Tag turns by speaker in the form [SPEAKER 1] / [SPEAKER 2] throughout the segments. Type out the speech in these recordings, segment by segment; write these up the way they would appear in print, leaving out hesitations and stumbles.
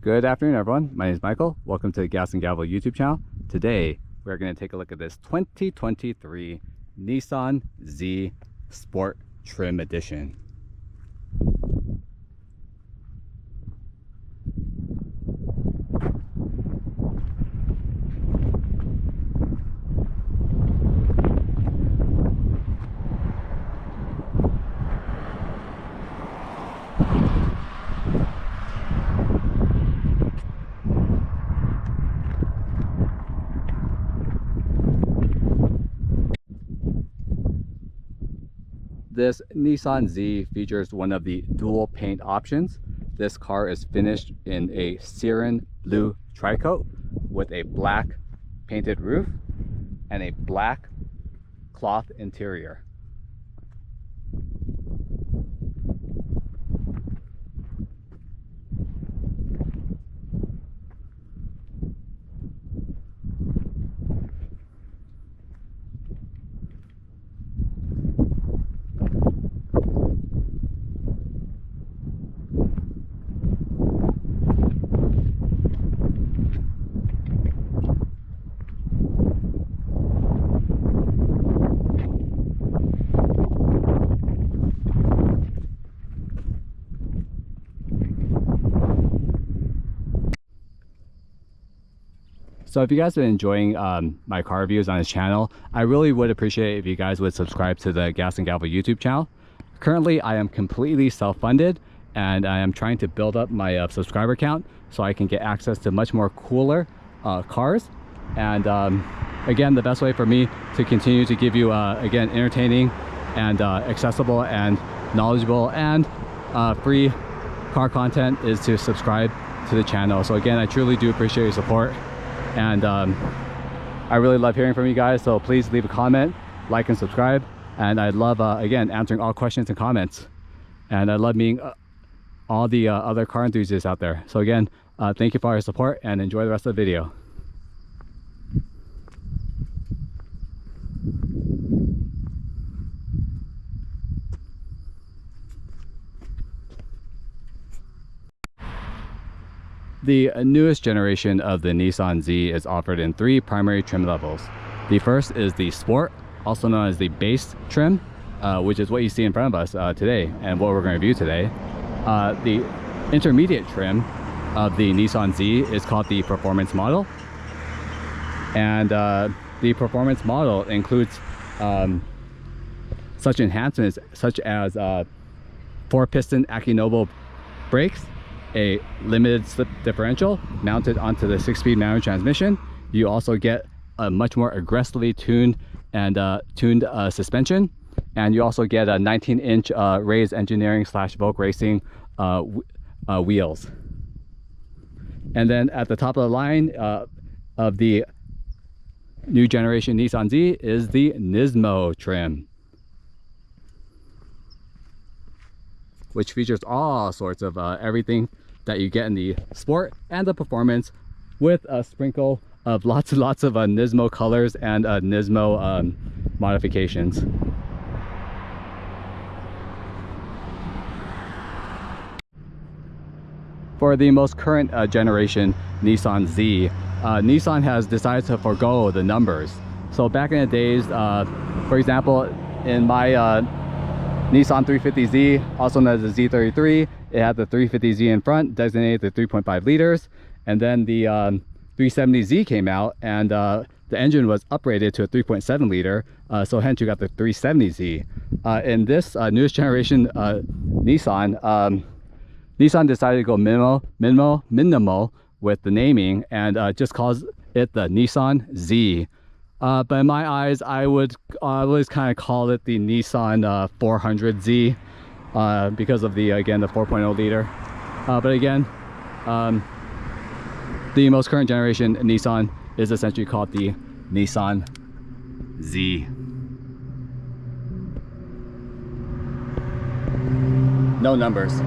[SPEAKER 1] Good afternoon, everyone. My name is Michael. Welcome to the Gas and Gavel YouTube channel. Today, we're going to take a look at this 2023 Nissan Z Sport Trim Edition. This Nissan Z features one of the dual paint options. This car is finished in a Siren blue tri-coat with a black painted roof and a black cloth interior. So if you guys have been enjoying my car reviews on this channel, I really would appreciate if you guys would subscribe to the Gas and Gavel YouTube channel. Currently, I am completely self-funded and I am trying to build up my subscriber count so I can get access to much more cooler cars. And again, the best way for me to continue to give you, again, entertaining and accessible and knowledgeable and free car content is to subscribe to the channel. So again, I truly do appreciate your support. And I really love hearing from you guys, so please leave a comment, like and subscribe. And I love, again, answering all questions and comments. And I love meeting all the other car enthusiasts out there. So again, thank you for your support and enjoy the rest of the video. The newest generation of the Nissan Z is offered in 3 primary trim levels. The first is the Sport, also known as the Base trim, which is what you see in front of us today and what we're going to review today. The intermediate trim of the Nissan Z is called the Performance model. And the Performance model includes such enhancements such as 4-piston Akinobo brakes, a limited slip differential mounted onto the 6-speed manual transmission. You also get a much more aggressively tuned and suspension, and you also get a 19-inch raised engineering / Volk Racing wheels. And then at the top of the line of the new generation Nissan Z is the Nismo trim, which features all sorts of everything that you get in the Sport and the Performance, with a sprinkle of lots of Nismo colors and Nismo modifications. For the most current generation Nissan Z, Nissan has decided to forego the numbers. So back in the days, for example, in my Nissan 350Z, also known as the Z33, it had the 350Z in front, designated to 3.5 liters, and then the 370Z came out, and the engine was uprated to a 3.7 liter, so hence you got the 370Z. In this newest generation Nissan, Nissan decided to go minimal with the naming and just calls it the Nissan Z. But in my eyes, I would always kind of call it the Nissan 400Z because of the, again, the 4.0 liter. But again, the most current generation Nissan is essentially called the Nissan Z. No numbers.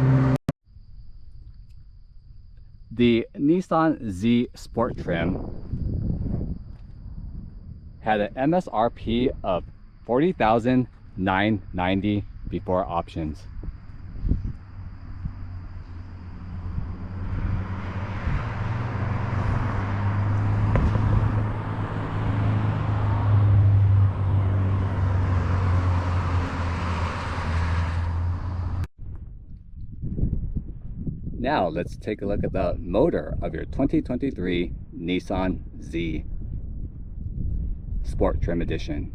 [SPEAKER 1] The Nissan Z Sport Trim had an MSRP of $40,990 before options. Now let's take a look at the motor of your 2023 Nissan Z Sport Trim Edition.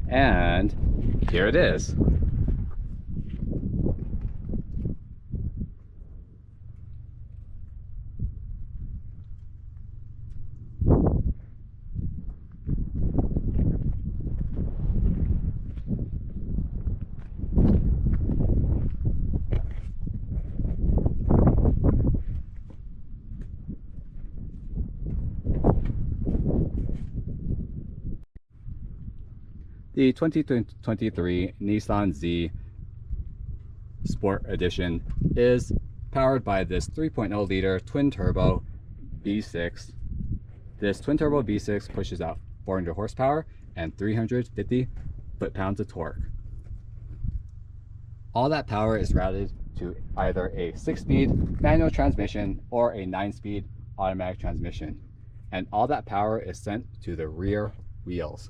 [SPEAKER 1] And here it is. The 2023 Nissan Z Sport Edition is powered by this 3.0 liter twin turbo V6. This twin turbo V6 pushes out 400 horsepower and 350 foot-pounds of torque. All that power is routed to either a 6-speed manual transmission or a 9-speed automatic transmission. And all that power is sent to the rear wheels.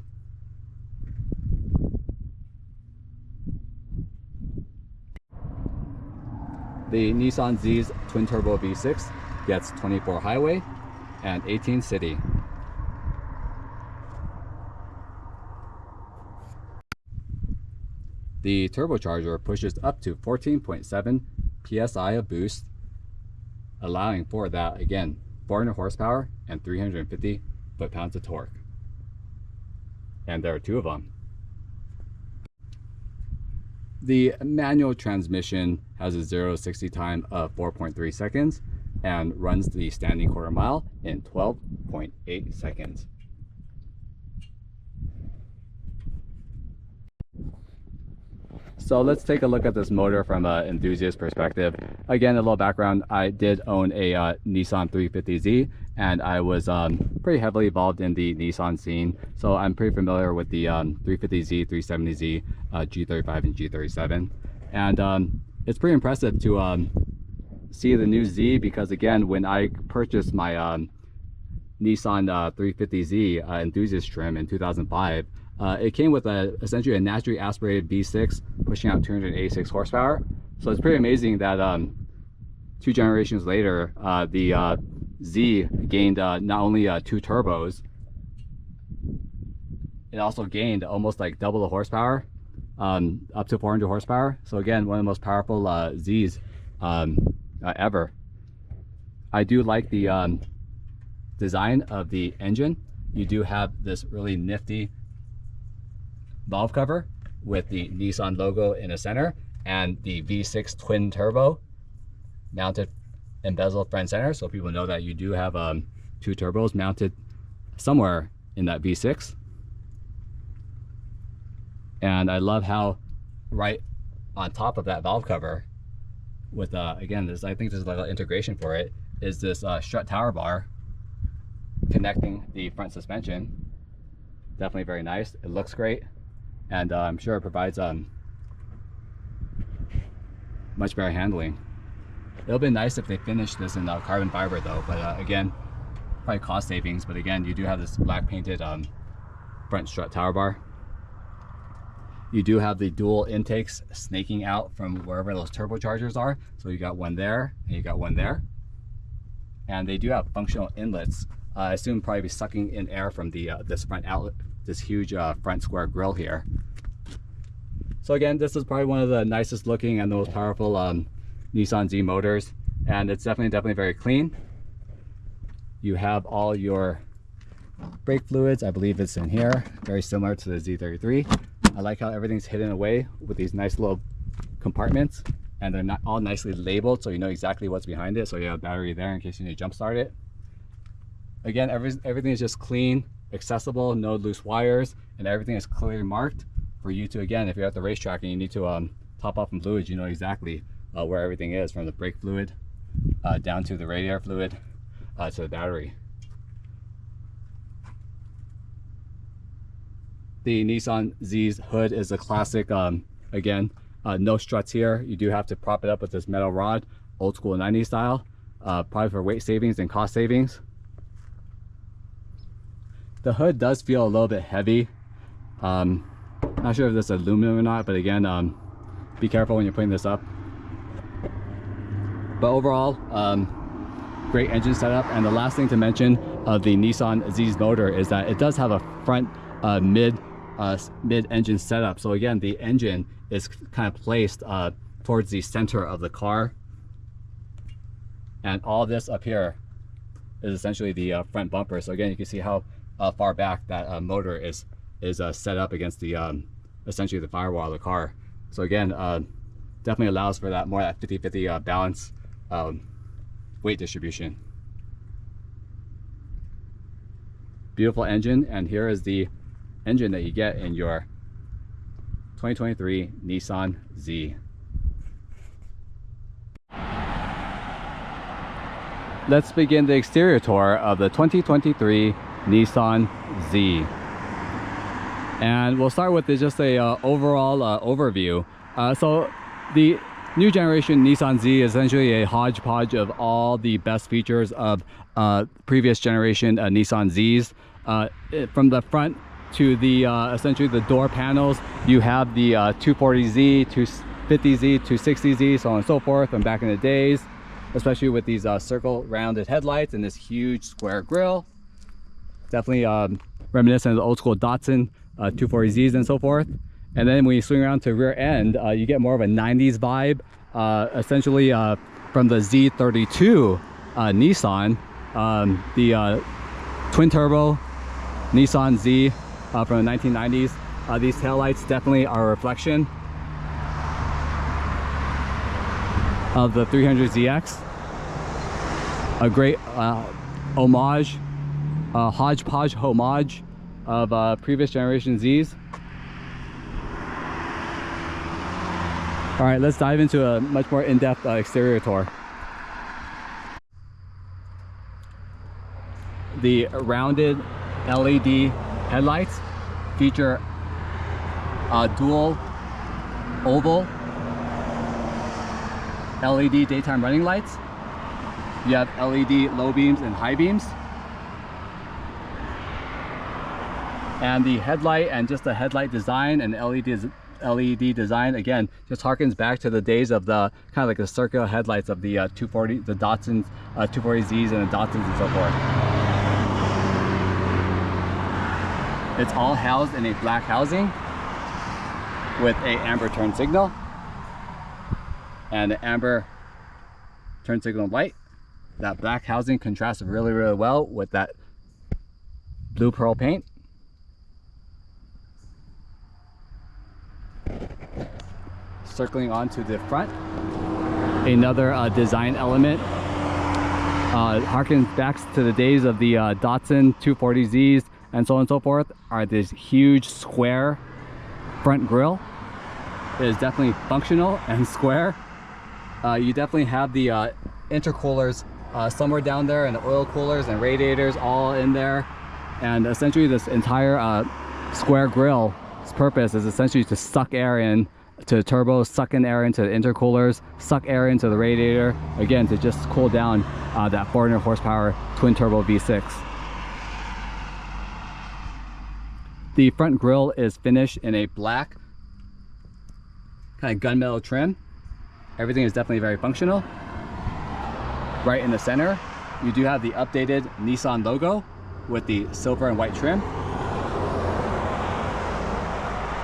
[SPEAKER 1] The Nissan Z's twin turbo V6 gets 24 highway and 18 city. The turbocharger pushes up to 14.7 psi of boost, allowing for that, again, 400 horsepower and 350 foot-pounds of torque. And there are two of them. The manual transmission has a 0 to 60 time of 4.3 seconds and runs the standing quarter mile in 12.8 seconds. So let's take a look at this motor from an enthusiast perspective. Again, a little background, I did own a Nissan 350Z, and I was pretty heavily involved in the Nissan scene. So I'm pretty familiar with the 350Z, 370Z, G35 and G37. And it's pretty impressive to see the new Z, because again, when I purchased my Nissan 350Z Enthusiast Trim in 2005, it came with essentially a naturally aspirated V6 pushing out 286 horsepower. So it's pretty amazing that 2 generations later, the Z gained not only 2 turbos, it also gained almost like double the horsepower, up to 400 horsepower. So again, one of the most powerful Zs ever. I do like the design of the engine. You do have this really nifty valve cover with the Nissan logo in the center and the V6 twin turbo mounted embezzle front center, so people know that you do have 2 turbos mounted somewhere in that V6. And I love how right on top of that valve cover with again, this, I think there's a little integration for it, is this strut tower bar connecting the front suspension. Definitely very nice. It looks great. And I'm sure it provides much better handling. It'll be nice if they finish this in carbon fiber though, but again, probably cost savings. But again, you do have this black painted front strut tower bar. You do have the dual intakes snaking out from wherever those turbochargers are. So you got one there and you got one there. And they do have functional inlets. I assume probably be sucking in air from the this front outlet, this huge front square grille here. So again, this is probably one of the nicest looking and the most powerful Nissan Z motors, and it's definitely very clean. You have all your brake fluids, I believe it's in here, very similar to the Z33. I like how everything's hidden away with these nice little compartments, and they're not all nicely labeled, so you know exactly what's behind it. So you have a battery there in case you need to jump start it. Again, everything is just clean, accessible, no loose wires, and everything is clearly marked for you to, again, if you're at the racetrack and you need to top off some fluids, you know exactly where everything is, from the brake fluid down to the radiator fluid to the battery. The Nissan Z's hood is a classic, again, no struts here. You do have to prop it up with this metal rod, old school 90s style, probably for weight savings and cost savings. The hood does feel a little bit heavy. Not sure if this is aluminum or not, but again, be careful when you're putting this up. But overall, great engine setup. And the last thing to mention of the Nissan Z's motor is that it does have a front mid-engine setup. So again, the engine is kind of placed towards the center of the car, and all this up here is essentially the front bumper. So again, you can see how far back that motor is set up against the essentially the firewall of the car. So again, definitely allows for that more that 50-50 balance weight distribution. Beautiful engine, and here is the engine that you get in your 2023 Nissan Z. Let's begin the exterior tour of the 2023 Nissan Z. And we'll start with just a overall overview. So the new generation Nissan Z is essentially a hodgepodge of all the best features of previous generation Nissan Zs. From the front to the essentially the door panels, you have the 240Z, 250Z, 260Z, so on and so forth. And back in the days, especially with these circle rounded headlights and this huge square grille, definitely reminiscent of the old school Datsun 240Zs and so forth. And then when you swing around to rear end, you get more of a 90s vibe, essentially from the Z32 Nissan, the twin turbo Nissan Z from the 1990s. These taillights definitely are a reflection of the 300ZX. A great homage, hodgepodge homage of previous generation Zs. All right, let's dive into a much more in-depth exterior tour. The rounded LED headlights feature dual oval LED daytime running lights. You have LED low beams and high beams. And the headlight and just the headlight design and LED design, again, just harkens back to the days of the kind of like the circular headlights of the 240, the Datsun 240Zs and the Datsuns and so forth. It's all housed in a black housing with a amber turn signal and an amber turn signal light. That black housing contrasts really, really well with that blue pearl paint. Circling onto the front, another design element harkens back to the days of the Datsun 240Zs and so on and so forth, are this huge square front grille. It is definitely functional and square. You definitely have the intercoolers somewhere down there, and the oil coolers and radiators all in there. And essentially this entire square grille's purpose is essentially to suck air in to the turbo, suck in air into the intercoolers, suck air into the radiator, again to just cool down that 400 horsepower twin turbo V6. The front grille is finished in a black kind of gunmetal trim. Everything is definitely very functional. Right in the center, you do have the updated Nissan logo with the silver and white trim.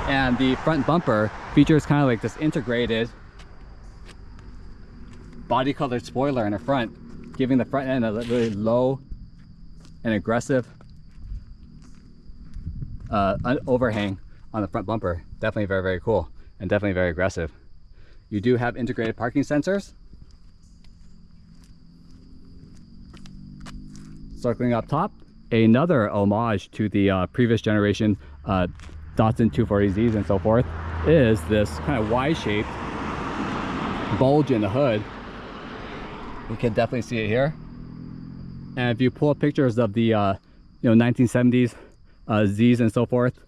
[SPEAKER 1] And the front bumper features kind of like this integrated body colored spoiler in the front, giving the front end a really low and aggressive overhang on the front bumper. Definitely very, very cool and definitely very aggressive. You do have integrated parking sensors. Circling up top, another homage to the previous generation Datsun 240Zs and so forth is this kind of Y-shaped bulge in the hood. You can definitely see it here. And if you pull up pictures of the 1970s Zs and so forth,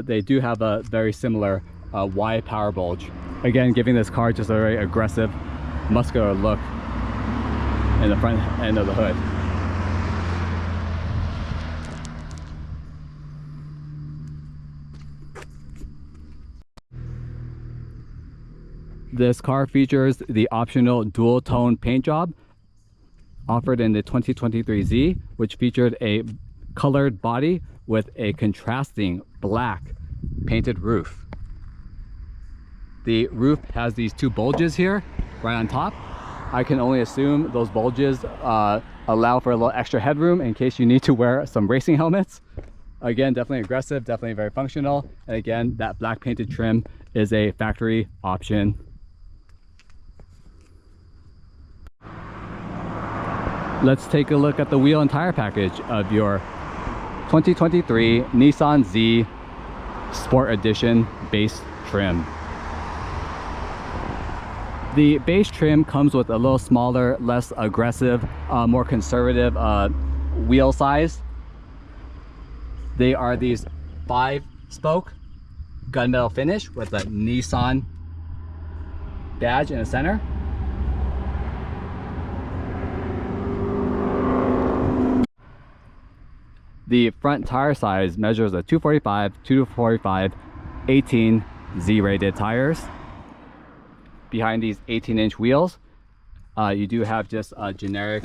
[SPEAKER 1] they do have a very similar Y power bulge. Again, giving this car just a very aggressive, muscular look in the front end of the hood. This car features the optional dual tone paint job offered in the 2023 Z, which featured a colored body with a contrasting black painted roof. The roof has these two bulges here right on top. I can only assume those bulges allow for a little extra headroom in case you need to wear some racing helmets. Again, definitely aggressive, definitely very functional. And again, that black painted trim is a factory option. Let's take a look at the wheel and tire package of your 2023 Nissan Z Sport Edition base trim. The base trim comes with a little smaller, less aggressive, more conservative wheel size. They are these 5-spoke gunmetal finish with a Nissan badge in the center. The front tire size measures a 245, 245, 18 Z-rated tires. Behind these 18-inch wheels, you do have just generic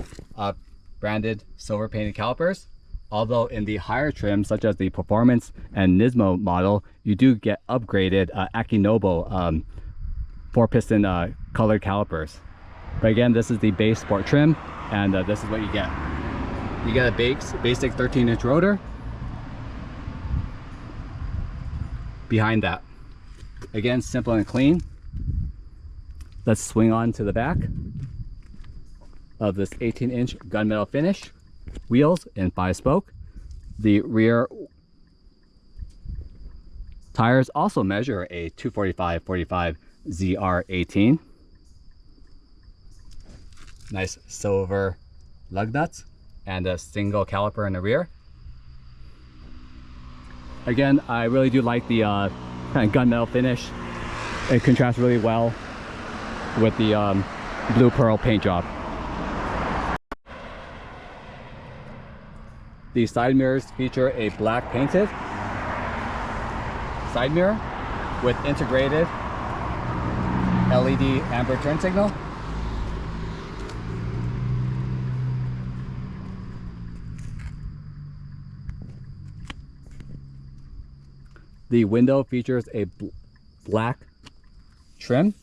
[SPEAKER 1] branded silver painted calipers. Although in the higher trims, such as the Performance and Nismo model, you do get upgraded Akinobo 4-piston colored calipers. But again, this is the base sport trim, and this is what you get. You get a basic 13-inch rotor behind that. Again, simple and clean. Let's swing on to the back of this 18-inch gunmetal finish. Wheels in 5-spoke. The rear tires also measure a 245/45 ZR18. Nice silver lug nuts and a single caliper in the rear. Again, I really do like the kind of gunmetal finish. It contrasts really well with the blue pearl paint job. The side mirrors feature a black painted side mirror with integrated LED amber turn signal. The window features a black trim.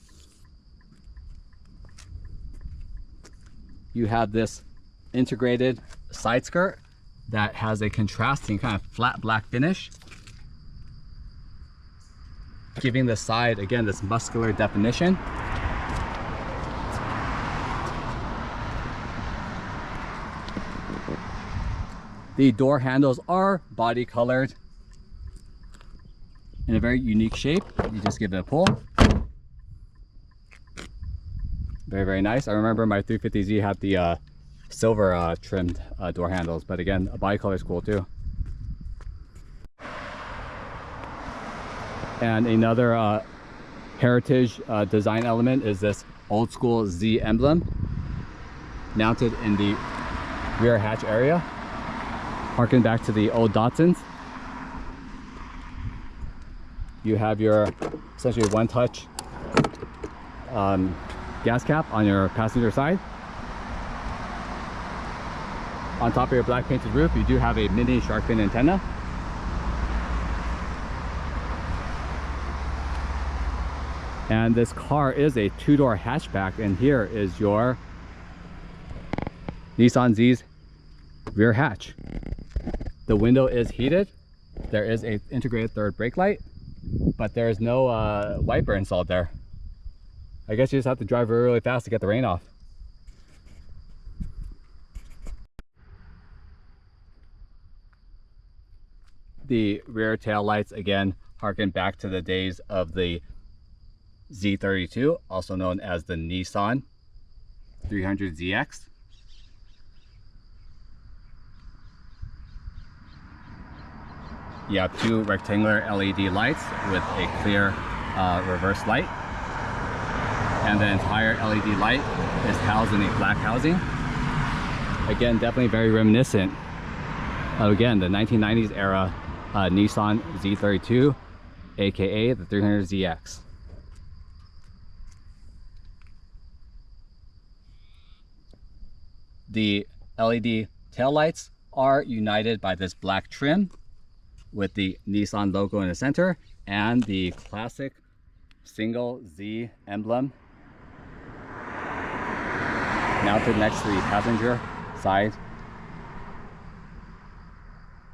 [SPEAKER 1] You have this integrated side skirt that has a contrasting kind of flat black finish, giving the side, again, this muscular definition. The door handles are body colored in a very unique shape. You just give it a pull. Very, very nice. I remember my 350Z had the silver trimmed door handles, but again, a body color is cool too. And another heritage design element is this old school Z emblem mounted in the rear hatch area, harken back to the old Datsuns. You have your essentially one-touch gas cap on your passenger side. On top of your black painted roof, you do have a mini shark fin antenna. And this car is a two-door hatchback, and here is your Nissan Z's rear hatch. The window is heated. There is an integrated third brake light, but there is no wiper installed there. I guess you just have to drive really fast to get the rain off. The rear tail lights, again, harken back to the days of the Z32, also known as the Nissan 300ZX. You have two rectangular LED lights with a clear reverse light. And the entire LED light is housed in a black housing. Again, definitely very reminiscent of, again, the 1990s era Nissan Z32, aka the 300ZX. The LED taillights are united by this black trim with the Nissan logo in the center and the classic single Z emblem mounted next to the passenger side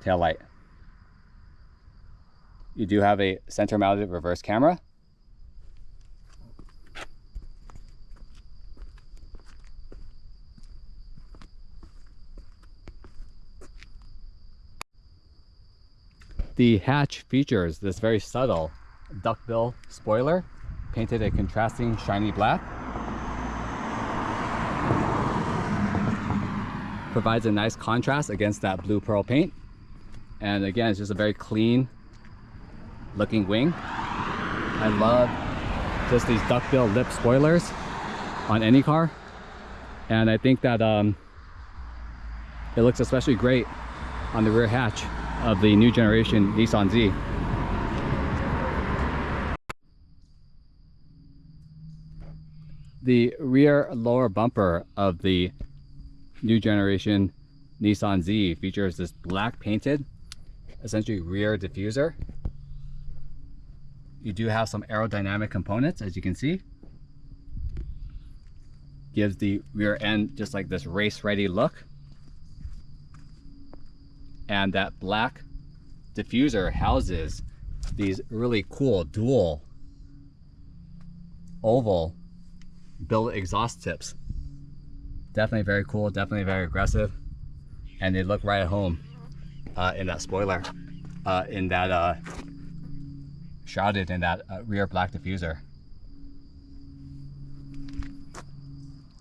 [SPEAKER 1] taillight. You do have a center mounted reverse camera. The hatch features this very subtle duckbill spoiler, painted a contrasting shiny black. Provides a nice contrast against that blue pearl paint. And again, it's just a very clean looking wing. I love just these duckbill lip spoilers on any car. And I think that it looks especially great on the rear hatch of the new generation Nissan Z. The rear lower bumper of the new generation Nissan Z features this black painted, essentially rear diffuser. You do have some aerodynamic components, as you can see. Gives the rear end just like this race ready look. And that black diffuser houses these really cool dual oval billet exhaust tips. Definitely very cool, definitely very aggressive, and they look right at home in that spoiler, in that shrouded in that rear black diffuser.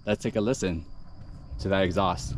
[SPEAKER 1] Let's take a listen to that exhaust.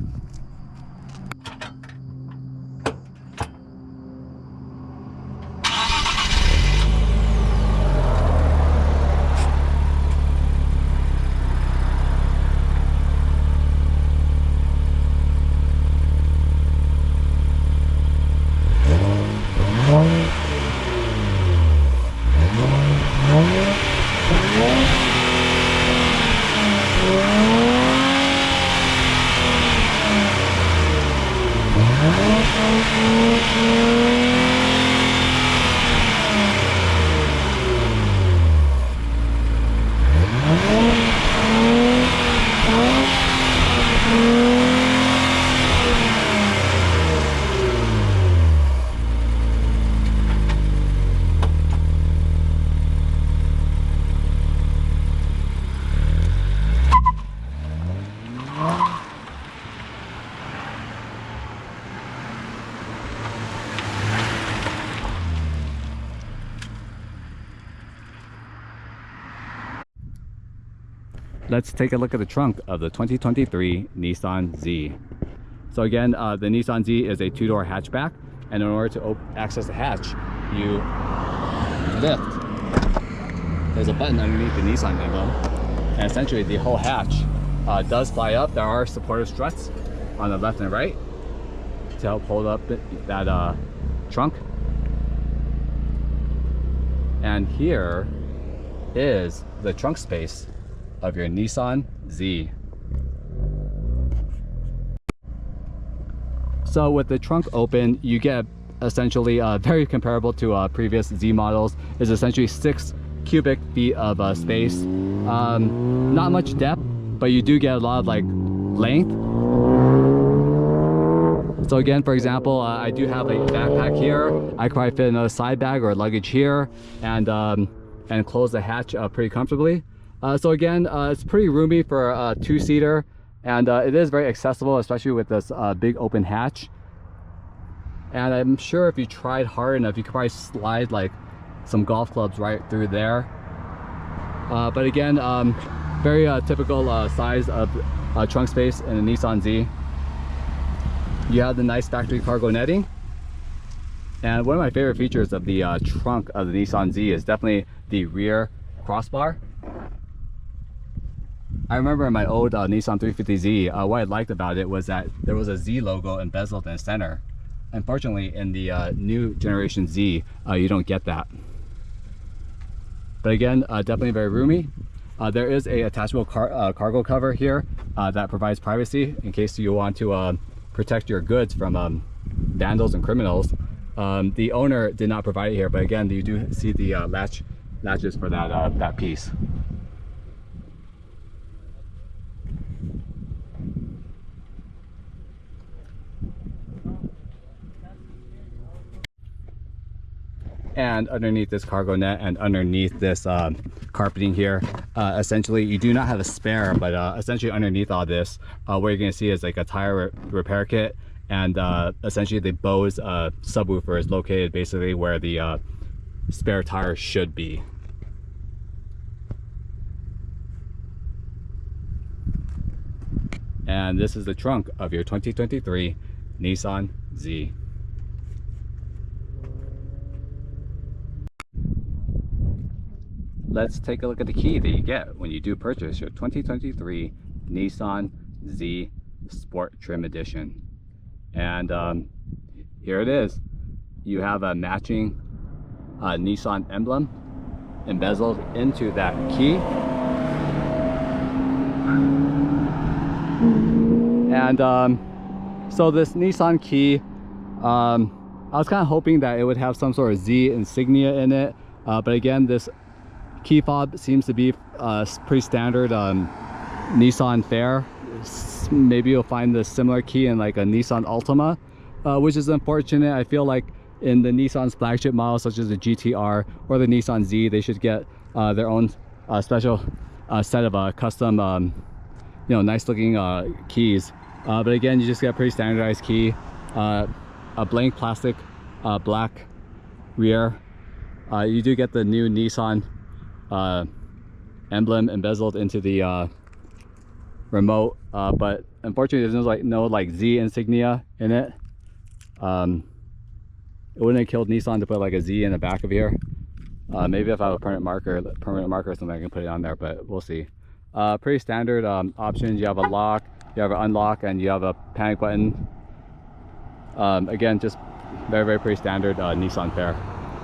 [SPEAKER 1] Let's take a look at the trunk of the 2023 Nissan Z. So again, the Nissan Z is a two-door hatchback, and in order to access the hatch, you lift. There's a button underneath the Nissan emblem, and essentially the whole hatch does fly up. There are supportive struts on the left and right to help hold up that trunk. And here is the trunk space of your Nissan Z. So with the trunk open, you get essentially very comparable to previous Z models. Is essentially 6 cubic feet of space. Not much depth, but you do get a lot of like length. So again, for example, I do have a backpack here. I could probably fit another side bag or luggage here, and close the hatch pretty comfortably. So again, it's pretty roomy for a two-seater, and it is very accessible, especially with this big open hatch. And I'm sure if you tried hard enough, you could probably slide like some golf clubs right through there. But again, very typical size of trunk space in a Nissan Z. You have the nice factory cargo netting. And one of my favorite features of the trunk of the Nissan Z is definitely the rear crossbar. I remember in my old Nissan 350Z, what I liked about it was that there was a Z logo embezzled in the center. Unfortunately, in the new generation Z, you don't get that. But again, definitely very roomy. There is a attachable cargo cover here that provides privacy in case you want to protect your goods from vandals and criminals. The owner did not provide it here, but again, you do see the latches for that piece. And underneath this cargo net and underneath this carpeting here, essentially you do not have a spare, but essentially underneath all this, what you're going to see is like a tire repair kit, and essentially the Bose subwoofer is located basically where the spare tire should be. And this is the trunk of your 2023 Nissan Z. Let's take a look at the key that you get when you do purchase your 2023 Nissan Z Sport Trim Edition. And here it is. You have a matching Nissan emblem embezzled into that key. And so this Nissan key, I was kind of hoping that it would have some sort of Z insignia in it, but again, this key fob seems to be pretty standard Nissan fare. Maybe you'll find this similar key in like a Nissan Altima, which is unfortunate. I feel like in the Nissan's flagship models such as the GTR or the Nissan Z, they should get their own special set of custom you know, nice looking keys. But again, you just get a pretty standardized key, a blank plastic black rear. You do get the new Nissan emblem embezzled into the remote, but unfortunately there's no Z insignia in it. It wouldn't have killed Nissan to put like a Z in the back of here. Maybe if I have a permanent marker or something, I can put it on there, but we'll see. Pretty standard options. You have a lock, you have an unlock, and you have a panic button. Again, just very pretty standard Nissan fare.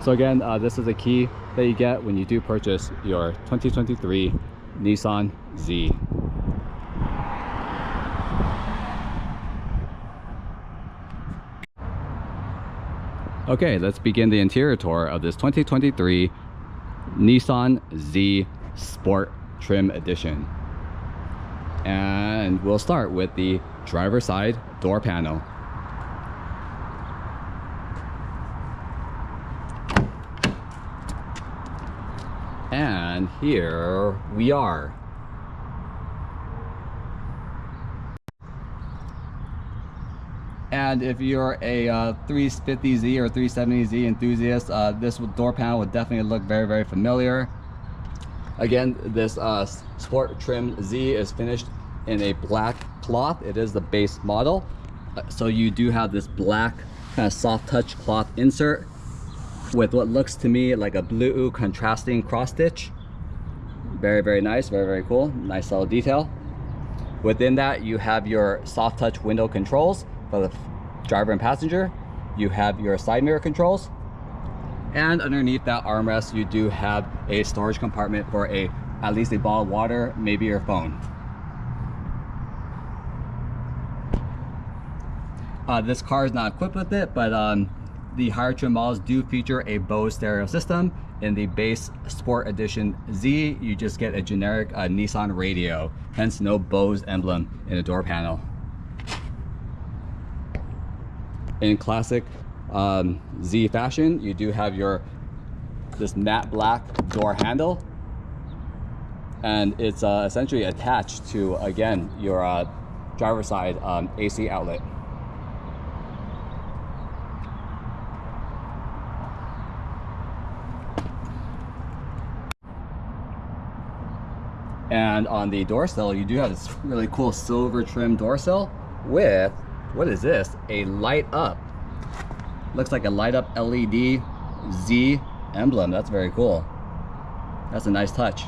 [SPEAKER 1] So again, this is a key that you get when you do purchase your 2023 Nissan Z. Okay, let's begin the interior tour of this 2023 Nissan Z Sport Trim Edition. And we'll start with the driver's side door panel. And here we are. And if you're a 350Z or 370Z enthusiast, this door panel would definitely look very familiar. Again, this Sport Trim Z is finished in a black cloth. It is the base model. So you do have this black kind of soft touch cloth insert with what looks to me like a blue contrasting cross stitch. Very nice, very cool. Nice subtle detail. Within that, you have your soft touch window controls for the driver and passenger. You have your side mirror controls, and underneath that armrest you do have a storage compartment for at least a bottle of water, maybe your phone. This car is not equipped with it, but the higher trim models do feature a Bose stereo system. In the base Sport Edition Z, you just get a generic Nissan radio, hence no Bose emblem in the door panel. In classic Z fashion, you do have this matte black door handle, and it's essentially attached to, again, your driver's side AC outlet. And on the door sill, you do have this really cool silver trim door sill with, what is this? A light up. Looks like a light up LED Z emblem. That's very cool. That's a nice touch.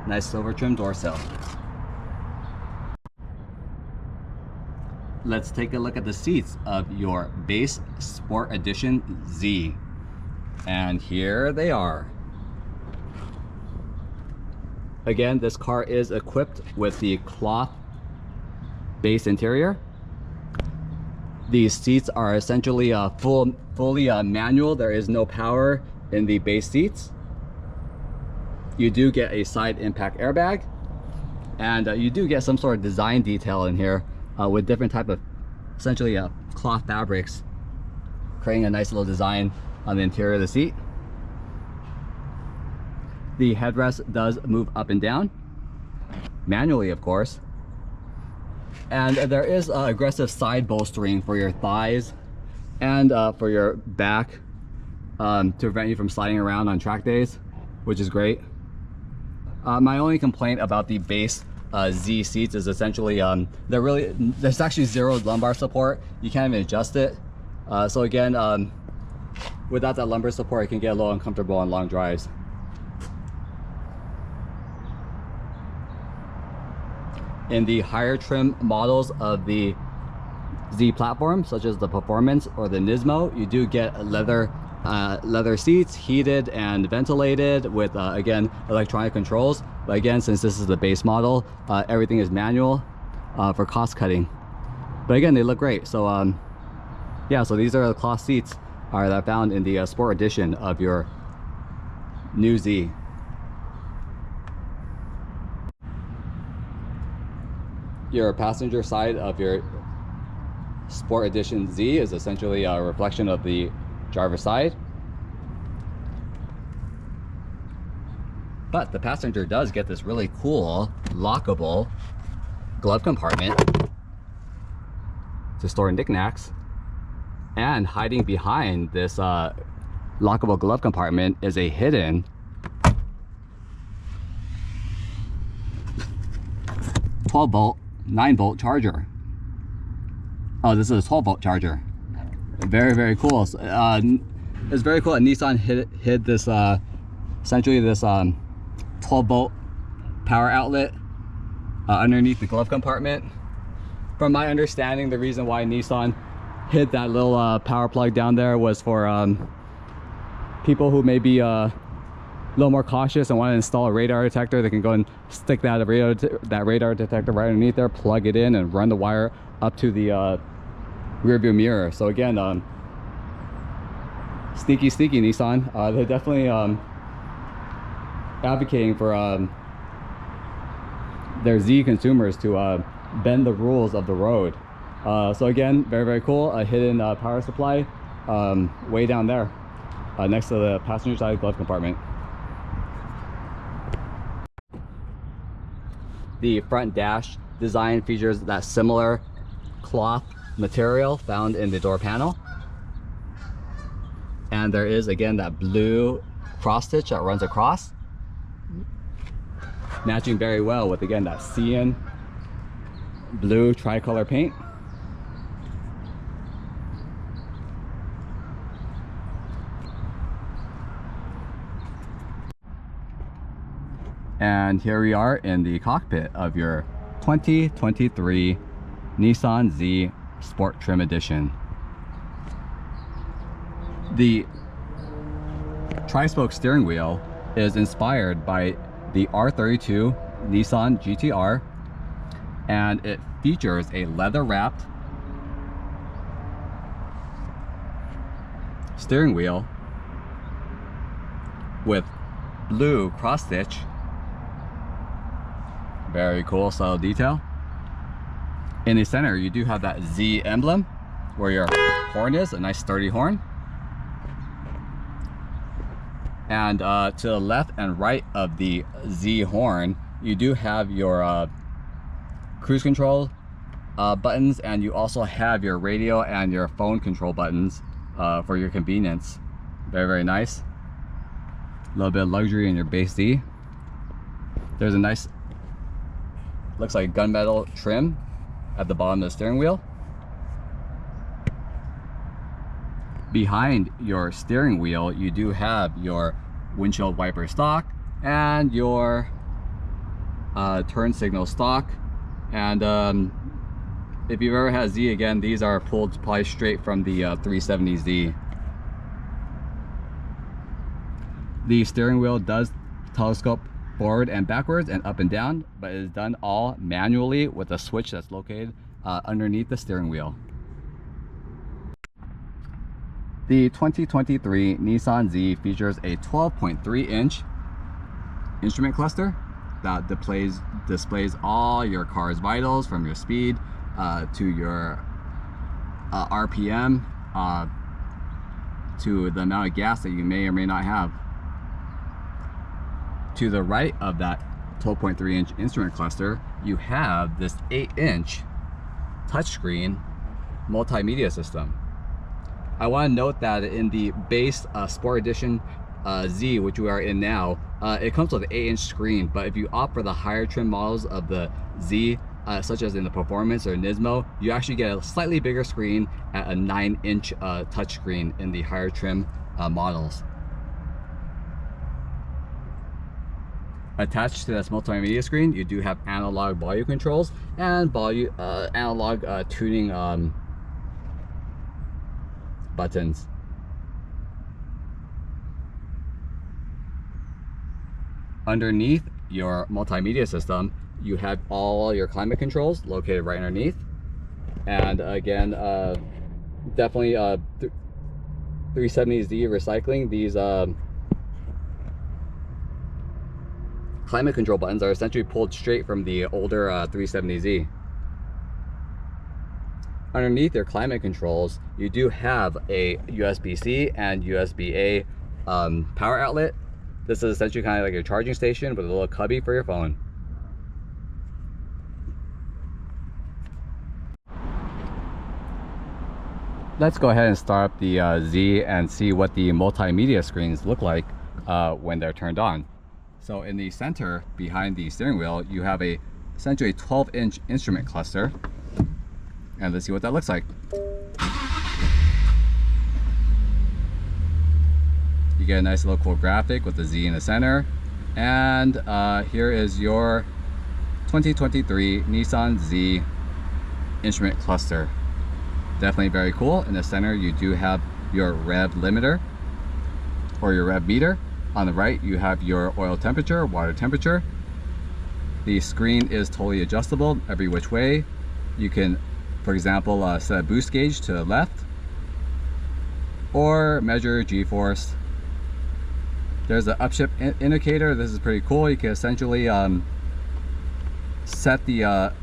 [SPEAKER 1] Nice silver trim door sill. Let's take a look at the seats of your base Sport Edition Z. And here they are. Again, this car is equipped with the cloth base interior. These seats are essentially fully manual. There is no power in the base seats. You do get a side impact airbag, and you do get some sort of design detail in here with different type of essentially cloth fabrics, creating a nice little design on the interior of the seat. The headrest does move up and down, manually of course. And there is aggressive side bolstering for your thighs and for your back to prevent you from sliding around on track days, which is great. My only complaint about the base Z seats is essentially there's actually zero lumbar support. You can't even adjust it. So again, without that lumbar support, it can get a little uncomfortable on long drives. In the higher trim models of the Z platform, such as the Performance or the Nismo, you do get leather seats, heated and ventilated with again electronic controls. But again, since this is the base model, everything is manual for cost cutting. But again, they look great. So yeah, so these are the cloth seats that are found in the Sport Edition of your new Z. Your passenger side of your Sport Edition Z is essentially a reflection of the driver's side. But the passenger does get this really cool lockable glove compartment to store knickknacks. And hiding behind this lockable glove compartment is a hidden 12-volt 9-volt charger. Oh, this is a 12-volt charger. Very cool. It's very cool that Nissan hid this essentially this 12-volt power outlet underneath the glove compartment. From my understanding, the reason why Nissan hid that little power plug down there was for people who may be a little more cautious and want to install a radar detector. They can go and stick that radar detector right underneath there, plug it in, and run the wire up to the rear view mirror. So again, sneaky Nissan. They're definitely advocating for their Z consumers to bend the rules of the road. So again, very cool. A hidden power supply way down there next to the passenger side glove compartment. The front dash design features that similar cloth material found in the door panel. And there is again that blue cross stitch that runs across, matching very well with again that cyan blue tricolor paint. And here we are in the cockpit of your 2023 Nissan Z Sport Trim Edition. The tri-spoke steering wheel is inspired by the R32 Nissan GT-R, and it features a leather-wrapped steering wheel with blue cross-stitch. Very cool, subtle detail. In the center, you do have that Z emblem where your horn is, a nice sturdy horn. And to the left and right of the Z horn, you do have your cruise control buttons, and you also have your radio and your phone control buttons for your convenience. Very nice. A little bit of luxury in your base Z. There's a nice, looks like gunmetal trim at the bottom of the steering wheel. Behind your steering wheel, you do have your windshield wiper stock and your turn signal stock. And if you've ever had Z, again, these are pulled probably straight from the 370Z. The steering wheel does telescope forward and backwards and up and down, but it is done all manually with a switch that's located underneath the steering wheel. The 2023 Nissan Z features a 12.3-inch instrument cluster that displays all your car's vitals, from your speed to your RPM to the amount of gas that you may or may not have. To the right of that 12.3-inch instrument cluster, you have this 8-inch touchscreen multimedia system. I want to note that in the base Sport Edition Z, which we are in now, it comes with an 8-inch screen, but if you opt for the higher trim models of the Z, such as in the Performance or Nismo, you actually get a slightly bigger screen at a 9-inch touchscreen in the higher trim models. Attached to this multimedia screen, you do have analog volume controls and analog tuning buttons. Underneath your multimedia system, you have all your climate controls located right underneath. And again, definitely 370Z recycling. These climate control buttons are essentially pulled straight from the older 370Z. Underneath your climate controls, you do have a USB-C and USB-A power outlet. This is essentially kind of like a charging station with a little cubby for your phone. Let's go ahead and start up the Z and see what the multimedia screens look like when they're turned on. So in the center behind the steering wheel, you have essentially a 12-inch instrument cluster. And let's see what that looks like. You get a nice little cool graphic with the Z in the center. And here is your 2023 Nissan Z instrument cluster. Definitely very cool. In the center, you do have your rev limiter or your rev meter. On the right, you have your oil temperature, water temperature. The screen is totally adjustable every which way. You can, for example, set a boost gauge to the left or measure G-force. There's an upshift indicator. This is pretty cool. You can essentially set the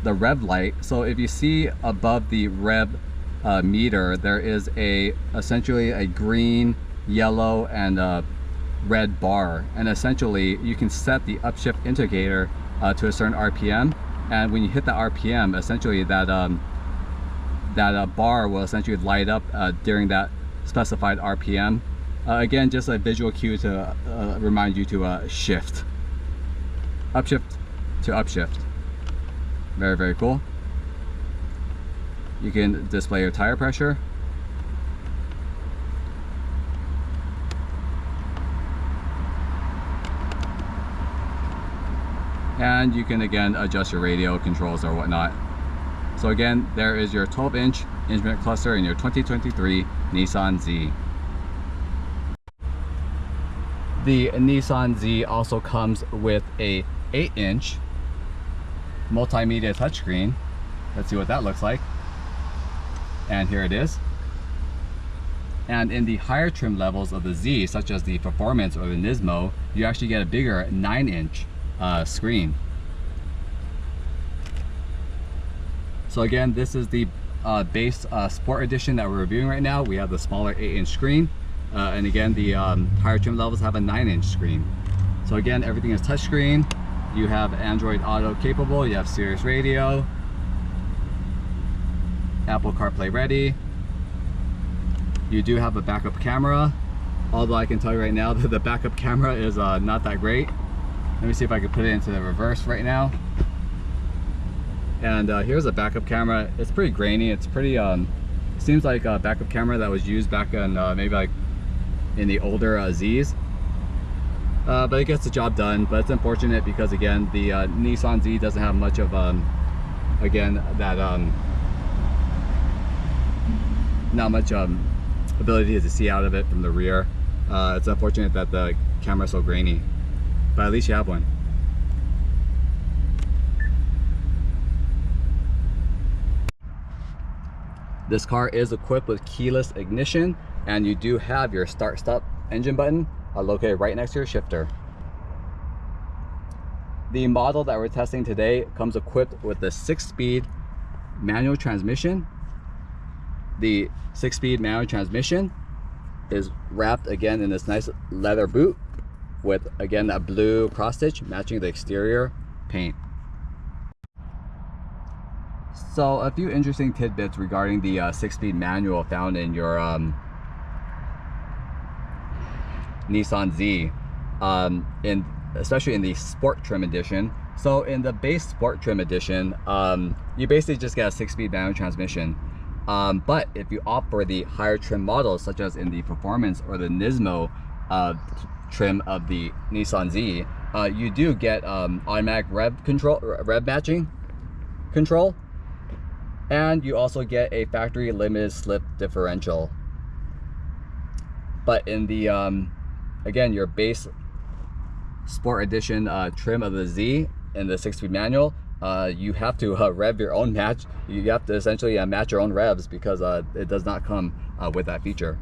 [SPEAKER 1] rev light. So if you see above the rev meter, there is essentially a green, yellow, and red bar, and essentially you can set the upshift indicator to a certain RPM, and when you hit the RPM, essentially that bar will essentially light up during that specified RPM. Again, just a visual cue to remind you to shift, upshift to upshift. Very, very cool. You can display your tire pressure. And you can again adjust your radio controls or whatnot. So again, there is your 12-inch instrument cluster in your 2023 Nissan Z. The Nissan Z also comes with a 8-inch multimedia touchscreen. Let's see what that looks like. And here it is. And in the higher trim levels of the Z, such as the Performance or the Nismo, you actually get a bigger 9-inch screen. So again, this is the base Sport Edition that we're reviewing right now. We have the smaller 8-inch screen, and again, the higher trim levels have a 9-inch screen. So again, everything is touchscreen. You have Android Auto capable, you have Sirius Radio, Apple CarPlay ready. You do have a backup camera, although I can tell you right now that the backup camera is not that great. Let me see if I can put it into the reverse right now. And here's a backup camera. It's pretty grainy. It's pretty, seems like a backup camera that was used back in maybe like in the older Zs. But it gets the job done. But it's unfortunate because again, the Nissan Z doesn't have much of, again, that not much ability to see out of it from the rear. It's unfortunate that the camera's so grainy, but at least you have one. This car is equipped with keyless ignition, and you do have your start-stop engine button located right next to your shifter. The model that we're testing today comes equipped with the 6-speed manual transmission. The 6-speed manual transmission is wrapped again in this nice leather boot with, again, a blue cross stitch matching the exterior paint. So a few interesting tidbits regarding the 6-speed manual found in your Nissan Z, especially in the Sport Trim edition. So in the base Sport Trim edition, you basically just get a 6-speed manual transmission. But if you opt for the higher trim models, such as in the Performance or the Nismo trim of the Nissan Z, you do get automatic rev matching control, and you also get a factory limited slip differential. But in the again, your base Sport Edition trim of the Z in the 6-speed manual, you have to rev your own match. You have to essentially match your own revs, because it does not come with that feature.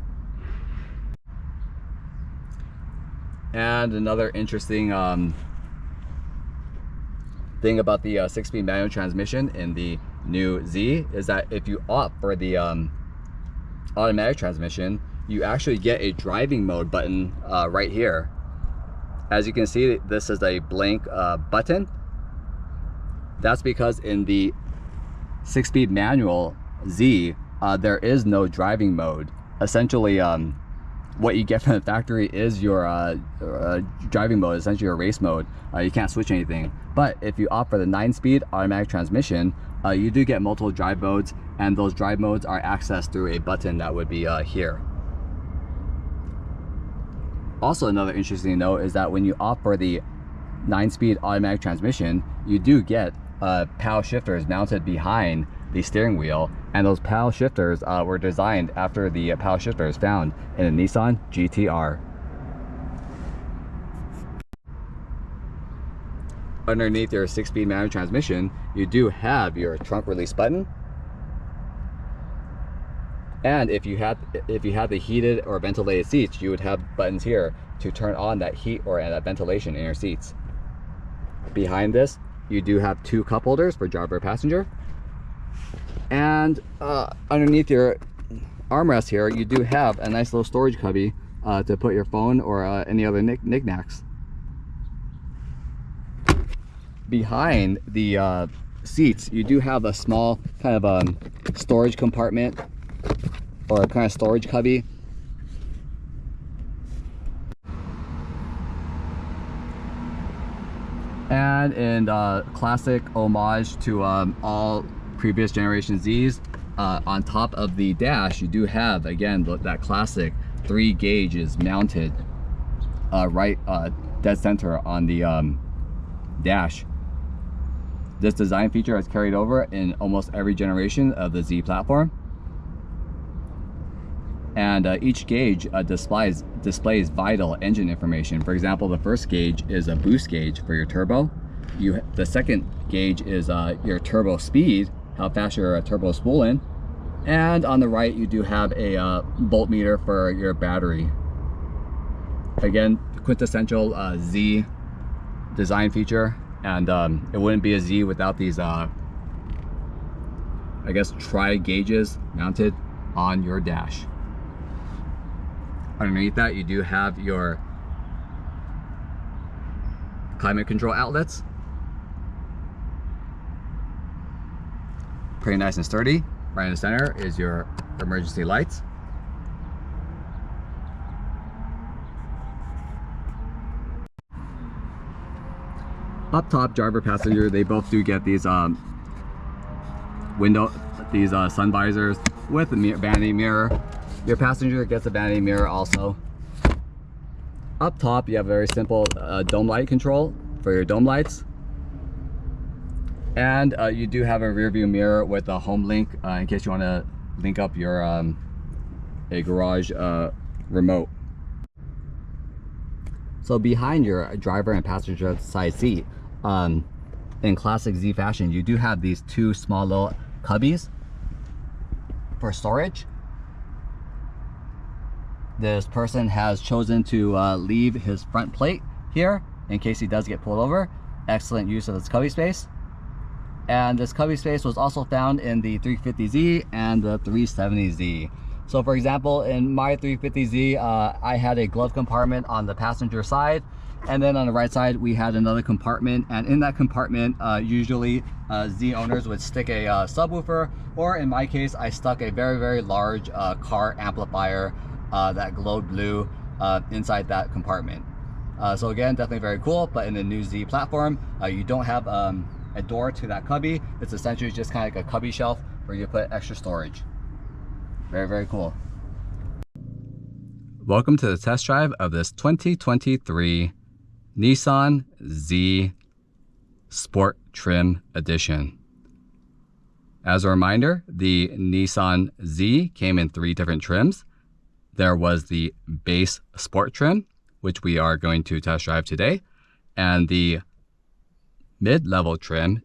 [SPEAKER 1] And another interesting thing about the 6-speed manual transmission in the new Z is that if you opt for the automatic transmission, you actually get a driving mode button right here. As you can see, this is a blank button. That's because in the 6-speed manual Z, there is no driving mode. Essentially, what you get from the factory is your driving mode, essentially your race mode. You can't switch anything. But if you opt for the 9-speed automatic transmission, you do get multiple drive modes, and those drive modes are accessed through a button that would be here. Also, another interesting note is that when you opt for the 9-speed automatic transmission, you do get paddle shifters mounted behind the steering wheel, and those paddle shifters were designed after the paddle shifters found in a Nissan GT-R. Underneath your 6-speed manual transmission, you do have your trunk release button. And if you had the heated or ventilated seats, you would have buttons here to turn on that heat or that ventilation in your seats. Behind this, you do have 2 cup holders for driver and passenger. And underneath your armrest here, you do have a nice little storage cubby to put your phone or any other knickknacks. Behind the seats, you do have a small kind of storage compartment, or a kind of storage cubby. And in classic homage to all previous generation Zs, on top of the dash, you do have, again, that classic 3 gauges mounted right dead center on the dash. This design feature has carried over in almost every generation of the Z platform. And each gauge displays vital engine information. For example, the first gauge is a boost gauge for your turbo. The second gauge is your turbo speed, how fast your turbo is spooling. And on the right, you do have a voltmeter for your battery. Again, quintessential Z design feature, and it wouldn't be a Z without these, I guess, tri-gauges mounted on your dash. Underneath that, you do have your climate control outlets. Pretty nice and sturdy. Right in the center is your emergency lights. Up top, driver, passenger, they both do get these sun visors with a vanity mirror. Your passenger gets a vanity mirror also. Up top, you have a very simple dome light control for your dome lights. And you do have a rear view mirror with a home link in case you want to link up your a garage remote. So behind your driver and passenger side seat, in classic Z fashion, you do have these two small little cubbies for storage. This person has chosen to leave his front plate here in case he does get pulled over. Excellent use of this cubby space. And this cubby space was also found in the 350Z and the 370Z. So for example, in my 350Z, I had a glove compartment on the passenger side, and then on the right side we had another compartment, and in that compartment usually Z owners would stick a subwoofer, or in my case I stuck a very large car amplifier that glowed blue inside that compartment. So again, definitely very cool. But in the new Z platform, you don't have a door to that cubby. It's essentially just kind of like a cubby shelf where you put extra storage. Very cool. Welcome to the test drive of this 2023 Nissan Z Sport Trim Edition. As a reminder, the Nissan Z came in 3 different trims. There was the base Sport Trim, which we are going to test drive today, and the mid-level trim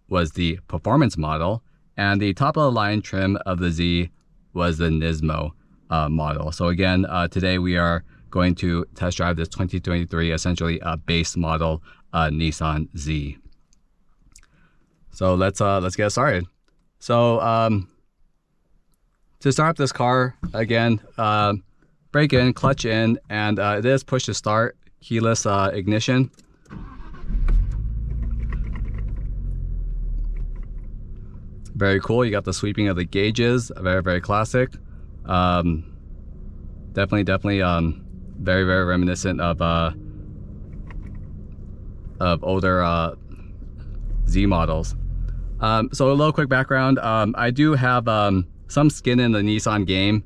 [SPEAKER 1] was the performance model, and the top of the line trim of the Z was the Nismo model. So again, today we are going to test drive this 2023 essentially base model Nissan Z. So let's get started. So to start up this car, again, brake in, clutch in, and it is push to start, keyless ignition. Very cool. You got the sweeping of the gauges, very classic. Definitely very reminiscent of older Z models. So a little quick background. I do have some skin in the Nissan game.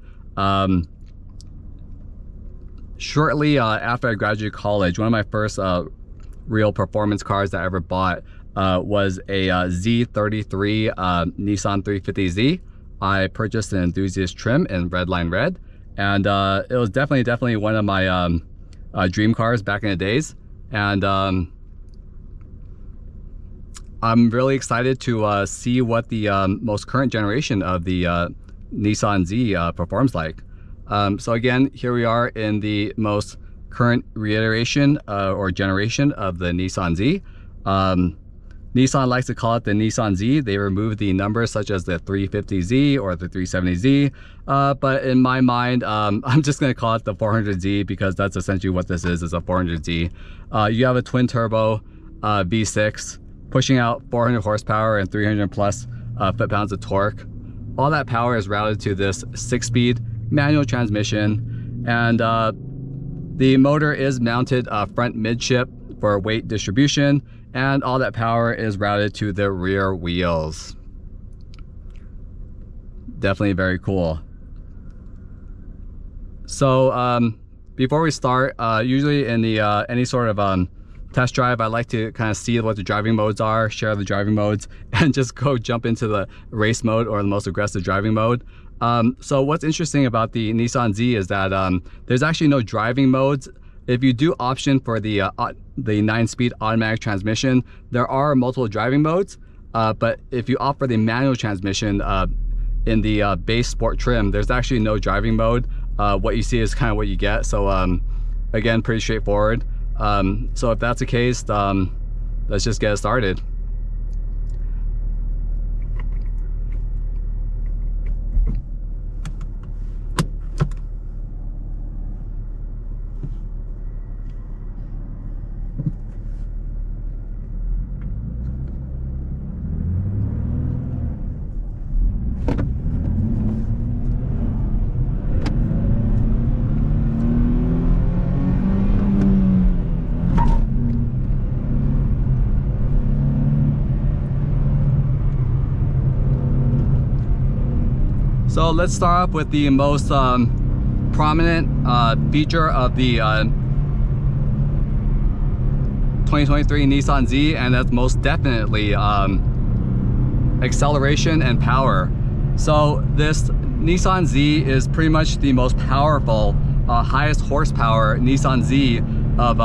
[SPEAKER 1] Shortly after I graduated college, one of my first real performance cars that I ever bought was a Z33 Nissan 350Z. I purchased an Enthusiast Trim in Redline Red, and it was definitely one of my dream cars back in the days. And I'm really excited to see what the most current generation of the Nissan Z performs like. So again, here we are in the most current reiteration or generation of the Nissan Z. Nissan likes to call it the Nissan Z. They removed the numbers such as the 350Z or the 370Z. But in my mind, I'm just going to call it the 400Z because that's essentially what this is a 400Z. You have a twin turbo V6 pushing out 400 horsepower and 300 plus foot-pounds of torque. All that power is routed to this 6-speed manual transmission, and the motor is mounted front midship for weight distribution, and all that power is routed to the rear wheels. Definitely very cool. So before we start, usually in the any sort of test drive, I like to kind of see what the driving modes are, share the driving modes, and just go jump into the race mode or the most aggressive driving mode. So what's interesting about the Nissan Z is that there's actually no driving modes. If you do option for the 9-speed automatic transmission, there are multiple driving modes. But if you opt for the manual transmission in the base sport trim, there's actually no driving mode. What you see is kind of what you get. So again, pretty straightforward. So if that's the case, let's just get started. So let's start off with the most prominent feature of the 2023 Nissan Z, and that's most definitely acceleration and power. So this Nissan Z is pretty much the most powerful, highest horsepower Nissan Z of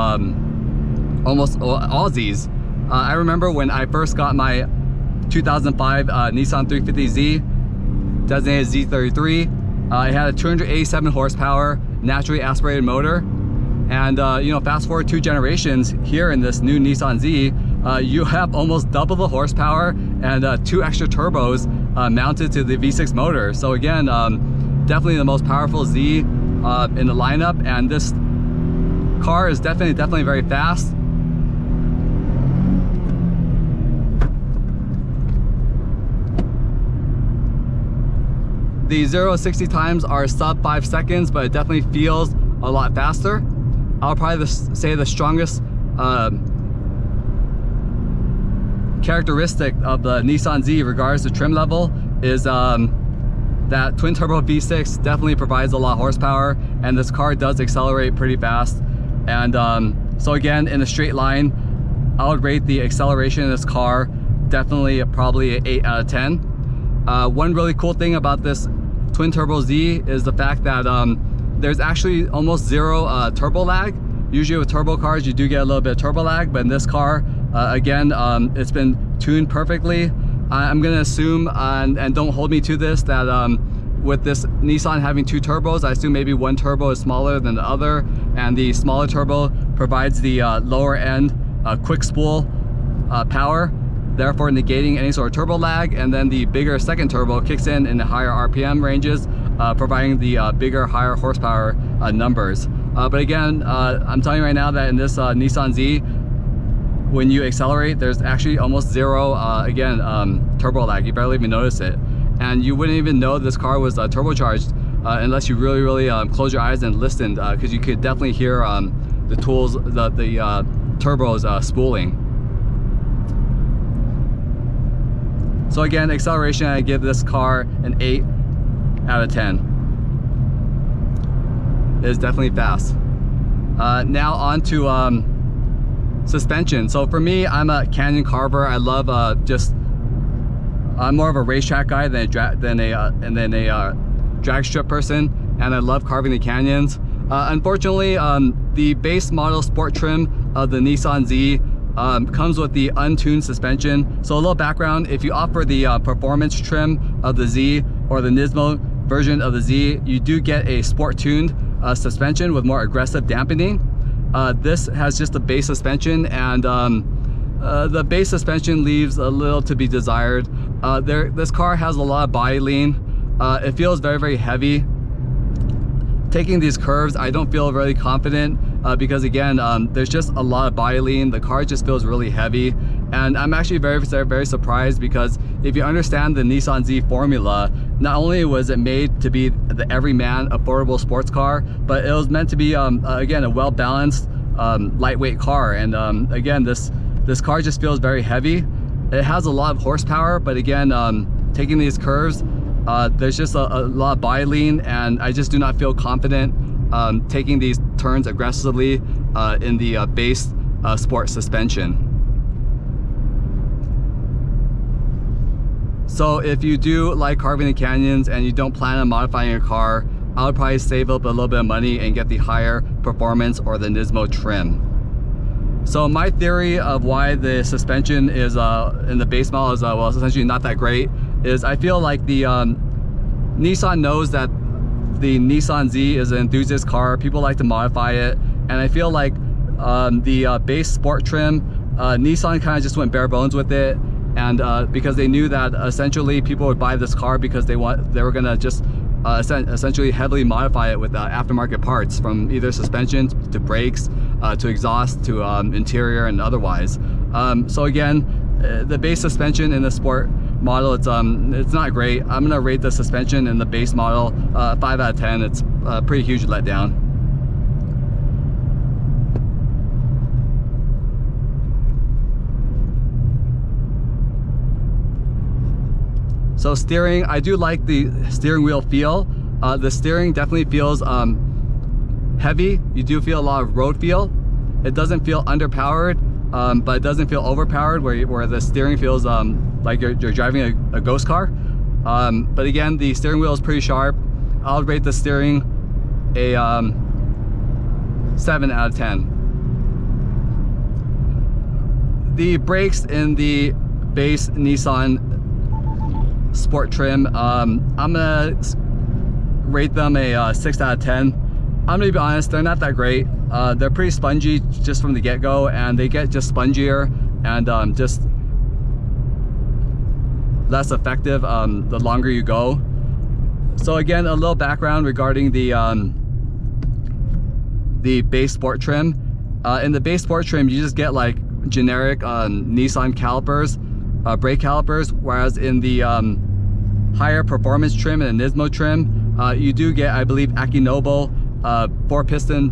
[SPEAKER 1] almost all Zs. I remember when I first got my 2005 Nissan 350Z, designated Z33. It had a 287 horsepower, naturally aspirated motor. And you know, fast forward 2 generations here in this new Nissan Z, you have almost double the horsepower and 2 extra turbos mounted to the V6 motor. So again, definitely the most powerful Z in the lineup, and this car is definitely very fast. The 0-60 times are sub 5 seconds, but it definitely feels a lot faster. I'll probably say the strongest characteristic of the Nissan Z regards to trim level is that twin turbo V6 definitely provides a lot of horsepower, and this car does accelerate pretty fast. And so again, in a straight line, I would rate the acceleration in this car definitely probably an 8 out of 10. One really cool thing about this twin turbo Z is the fact that there's actually almost zero turbo lag. Usually with turbo cars you do get a little bit of turbo lag, but in this car again, it's been tuned perfectly. I'm gonna assume, and don't hold me to this, that with this Nissan having 2 turbos, I assume maybe one turbo is smaller than the other, and the smaller turbo provides the lower end quick spool power, therefore negating any sort of turbo lag, and then the bigger second turbo kicks in the higher RPM ranges, providing the bigger, higher horsepower numbers. But again, I'm telling you right now that in this Nissan Z, when you accelerate, there's actually almost zero, again, turbo lag. You barely even notice it. And you wouldn't even know this car was turbocharged unless you really close your eyes and listened, because you could definitely hear the tools, the turbos spooling. So again, acceleration, I give this car an 8 out of 10. It is definitely fast. Now on to suspension. So for me, I'm a canyon carver. I love I'm more of a racetrack guy than a drag strip person, and I love carving the canyons. Unfortunately, the base model sport trim of the Nissan Z comes with the untuned suspension. So a little background: if you opt for the performance trim of the Z or the Nismo version of the Z, you do get a sport tuned suspension with more aggressive dampening. This has just a base suspension, and the base suspension leaves a little to be desired. This car has a lot of body lean. It feels very heavy. Taking these curves, I don't feel really confident because again, there's just a lot of body lean. The car just feels really heavy, and I'm actually very surprised, because if you understand the Nissan Z formula, not only was it made to be the everyman affordable sports car, but it was meant to be again a well-balanced lightweight car. And again, this car just feels very heavy. It has a lot of horsepower, but again, taking these curves, there's just a lot of body lean, and I just do not feel confident taking these turns aggressively in the base sport suspension. So if you do like carving the canyons and you don't plan on modifying your car, I would probably save up a little bit of money and get the higher performance or the Nismo trim. So my theory of why the suspension is in the base model is well, essentially not that great, is I feel like the Nissan knows that the Nissan Z is an enthusiast car. People like to modify it, and I feel like the base sport trim, Nissan kind of just went bare bones with it, and because they knew that essentially people would buy this car because they were gonna just essentially heavily modify it with aftermarket parts, from either suspension to brakes to exhaust to interior and otherwise. So again, the base suspension in the sport model, it's not great. I'm gonna rate the suspension in the base model 5 out of 10. It's a pretty huge letdown. So steering, I do like the steering wheel feel. The steering definitely feels heavy. You do feel a lot of road feel. It doesn't feel underpowered, but it doesn't feel overpowered where the steering feels like you're driving a ghost car. But again, the steering wheel is pretty sharp. I'll rate the steering a 7 out of 10. the brakes in the base Nissan Sport Trim, I'm gonna rate them a 6 out of 10. I'm gonna be honest, they're not that great. They're pretty spongy just from the get-go, and they get just spongier and just less effective the longer you go. So again, a little background regarding the base Sport Trim. In the base Sport Trim, you just get like generic Nissan calipers, brake calipers, whereas in the higher performance trim and Nismo trim, you do get, I believe, Akinobo 4-piston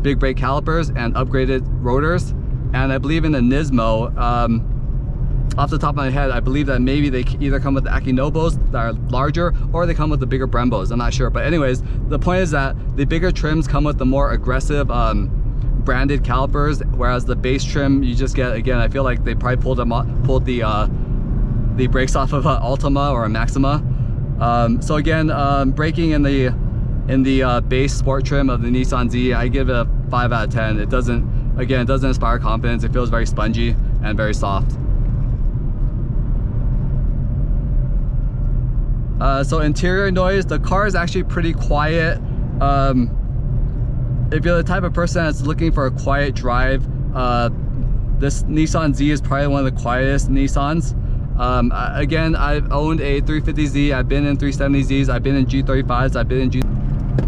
[SPEAKER 1] big brake calipers and upgraded rotors. And I believe in the Nismo, off the top of my head, I believe that maybe they either come with the Akinobos that are larger, or they come with the bigger Brembos. I'm not sure, but anyways, the point is that the bigger trims come with the more aggressive branded calipers, whereas the base trim, you just get, again, I feel like they probably pulled the brakes off of an Altima or a Maxima. So again, braking in the base Sport Trim of the Nissan Z, I give it a 5 out of 10. It doesn't inspire confidence. It feels very spongy and very soft. So interior noise, the car is actually pretty quiet. If you're the type of person that's looking for a quiet drive, this Nissan Z is probably one of the quietest Nissans. Again, I've owned a 350Z, I've been in 370Zs, I've been in G35s, I've been in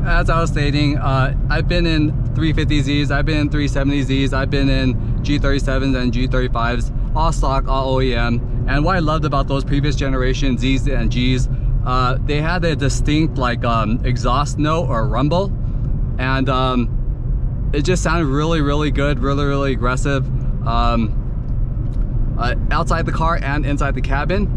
[SPEAKER 1] as I was stating, I've been in 350Zs, I've been in 370Zs, I've been in G37s and G35s, all stock, all OEM. And what I loved about those previous generation Zs and Gs, they had a distinct like exhaust note or rumble, and it just sounded really good, really aggressive, outside the car and inside the cabin.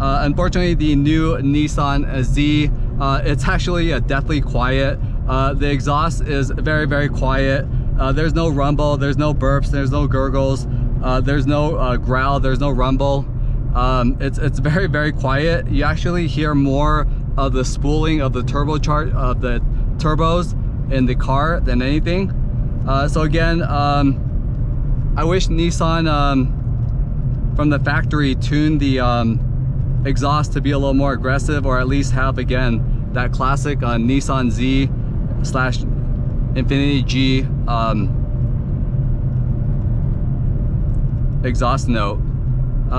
[SPEAKER 1] Unfortunately, the new Nissan Z, it's actually deathly quiet. The exhaust is very quiet. There's no rumble, there's no burps, there's no gurgles, there's no growl, there's no rumble. It's very quiet. You actually hear more of the spooling of the turbos in the car than anything. So again, I wish Nissan from the factory tuned the exhaust to be a little more aggressive, or at least have, again, that classic Nissan Z / Infiniti G exhaust note.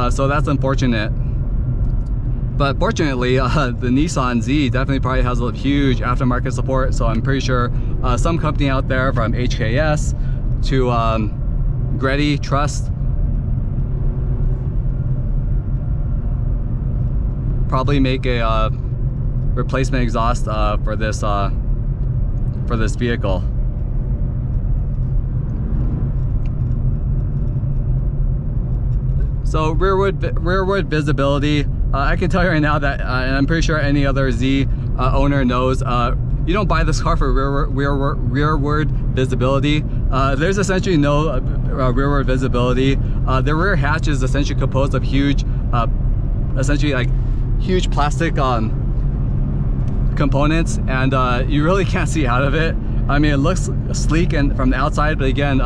[SPEAKER 1] So that's unfortunate. But fortunately, the Nissan Z definitely probably has a huge aftermarket support. So I'm pretty sure some company out there, from HKS to Greddy, Trust, probably make a replacement exhaust for this vehicle. So rearward visibility, I can tell you right now that, and I'm pretty sure any other Z owner knows, you don't buy this car for rearward visibility. There's essentially no rearward visibility. The rear hatch is essentially composed of huge, essentially like huge plastic components, and you really can't see out of it. I mean, it looks sleek and from the outside, but again,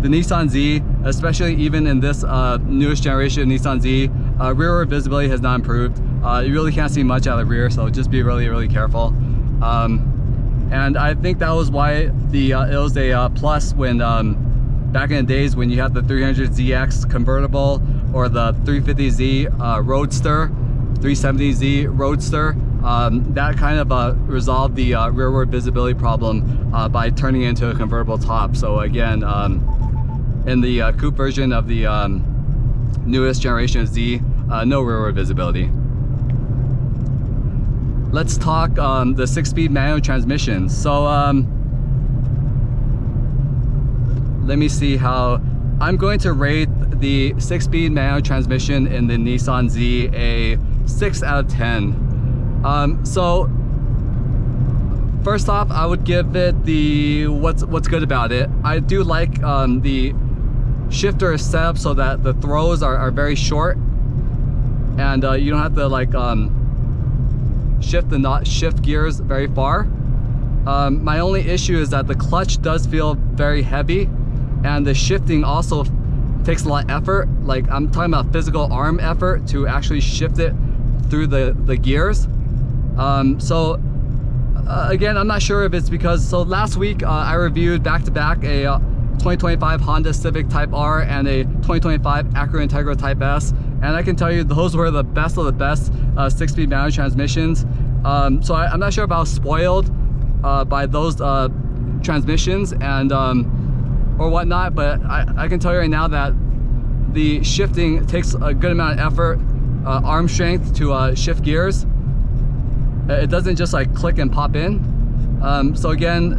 [SPEAKER 1] the Nissan Z, especially even in this newest generation Nissan Z, rearward visibility has not improved. You really can't see much out of the rear, so just be really careful. And I think that was why it was a plus when back in the days when you had the 300ZX convertible or the 350Z Roadster, 370Z Roadster. That kind of resolved the rearward visibility problem by turning it into a convertible top. So again, in the coupe version of the newest generation Z, no rearward visibility. Let's talk the 6-speed manual transmission. So let me see how I'm going to rate the 6-speed manual transmission in the Nissan Z a 6 out of 10. So first off, I would give it the what's good about it. I do like the shifter is set up so that the throws are very short, and you don't have to like shift gears very far. My only issue is that the clutch does feel very heavy, and the shifting also
[SPEAKER 2] takes a lot of effort. Like I'm talking about physical arm effort to actually shift it through the gears. Again, I'm not sure if it's because, so last week I reviewed back-to-back a 2025 Honda Civic Type R and a 2025 Acura Integra Type S, and I can tell you those were the best of the best 6-speed manual transmissions. So I'm not sure if I was spoiled by those transmissions and or whatnot, but I can tell you right now that the shifting takes a good amount of effort, arm strength to shift gears. It doesn't just like click and pop in. So again,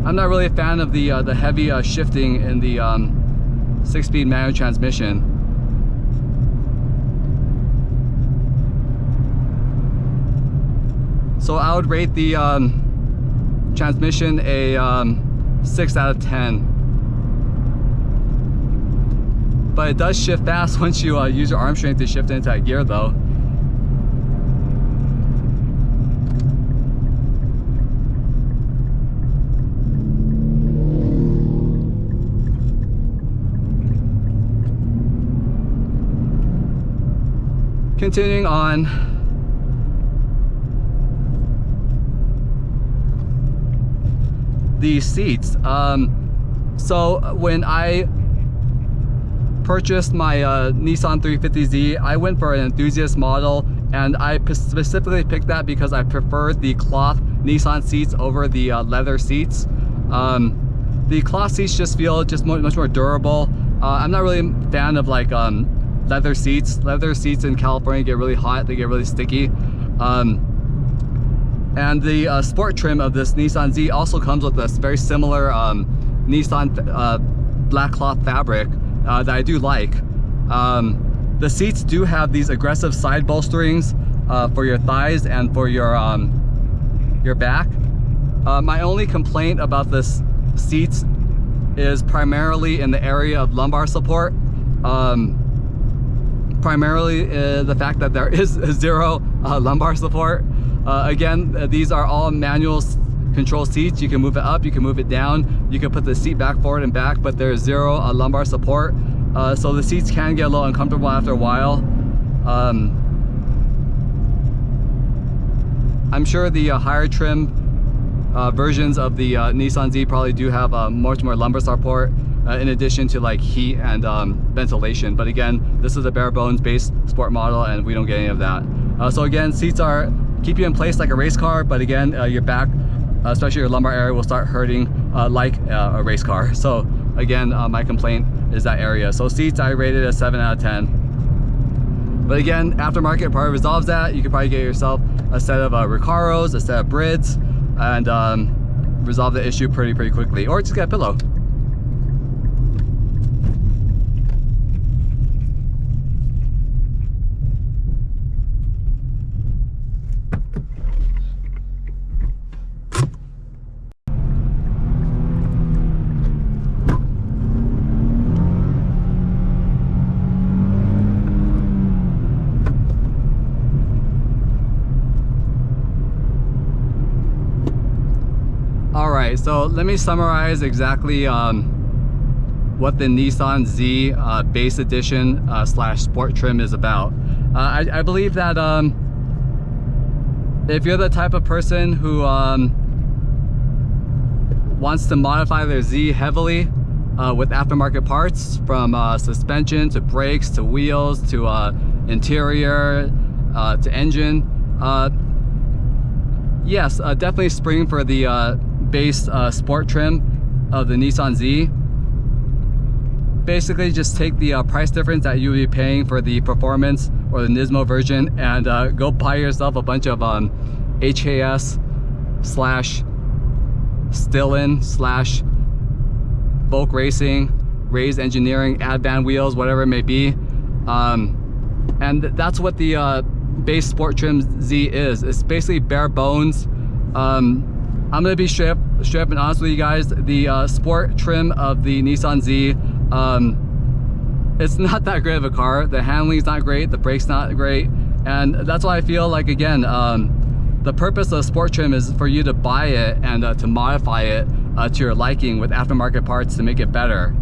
[SPEAKER 2] I'm not really a fan of the heavy shifting in the 6-speed manual transmission. So I would rate the transmission a 6 out of 10. But it does shift fast once you use your arm strength to shift into that gear though. Continuing on, the seats. So when I purchased my Nissan 350Z, I went for an enthusiast model, and I specifically picked that because I preferred the cloth Nissan seats over the leather seats. The cloth seats just feel much more durable. I'm not really a fan of like leather seats. Leather seats in California get really hot, they get really sticky. And the sport trim of this Nissan Z also comes with this very similar Nissan black cloth fabric that I do like. The seats do have these aggressive side bolsterings for your thighs and for your back. My only complaint about this seats is primarily in the area of lumbar support. Primarily the fact that there is zero lumbar support. Again, these are all manual control seats. You can move it up, you can move it down, you can put the seat back forward and back, but there's zero lumbar support. So the seats can get a little uncomfortable after a while. I'm sure the higher trim versions of the Nissan Z probably do have much more lumbar support, in addition to like heat and ventilation. But again, this is a bare bones based sport model and we don't get any of that. So again, seats keep you in place like a race car, but again, your back, especially your lumbar area, will start hurting like a race car. So again, my complaint is that area. So seats, I rated a 7 out of 10. But again, aftermarket probably resolves that. You could probably get yourself a set of Recaros, a set of Brids, and resolve the issue pretty quickly, or just get a pillow. Alright, so let me summarize exactly what the Nissan Z base edition slash sport trim is about. I believe that if you're the type of person who wants to modify their Z heavily with aftermarket parts, from suspension to brakes to wheels to interior to engine, yes, definitely spring for the base sport trim of the Nissan Z. Basically just take the price difference that you would be paying for the performance or the Nismo version and go buy yourself a bunch of HKS slash Stillin slash Volk Racing, Raised Engineering, Advan wheels, whatever it may be. And that's what the base sport trim Z is. It's basically bare bones. I'm gonna be straight up and honest with you guys. The sport trim of the Nissan Z, it's not that great of a car. The handling's not great, the brake's not great, and that's why I feel like, again, the purpose of sport trim is for you to buy it and to modify it to your liking with aftermarket parts to make it better.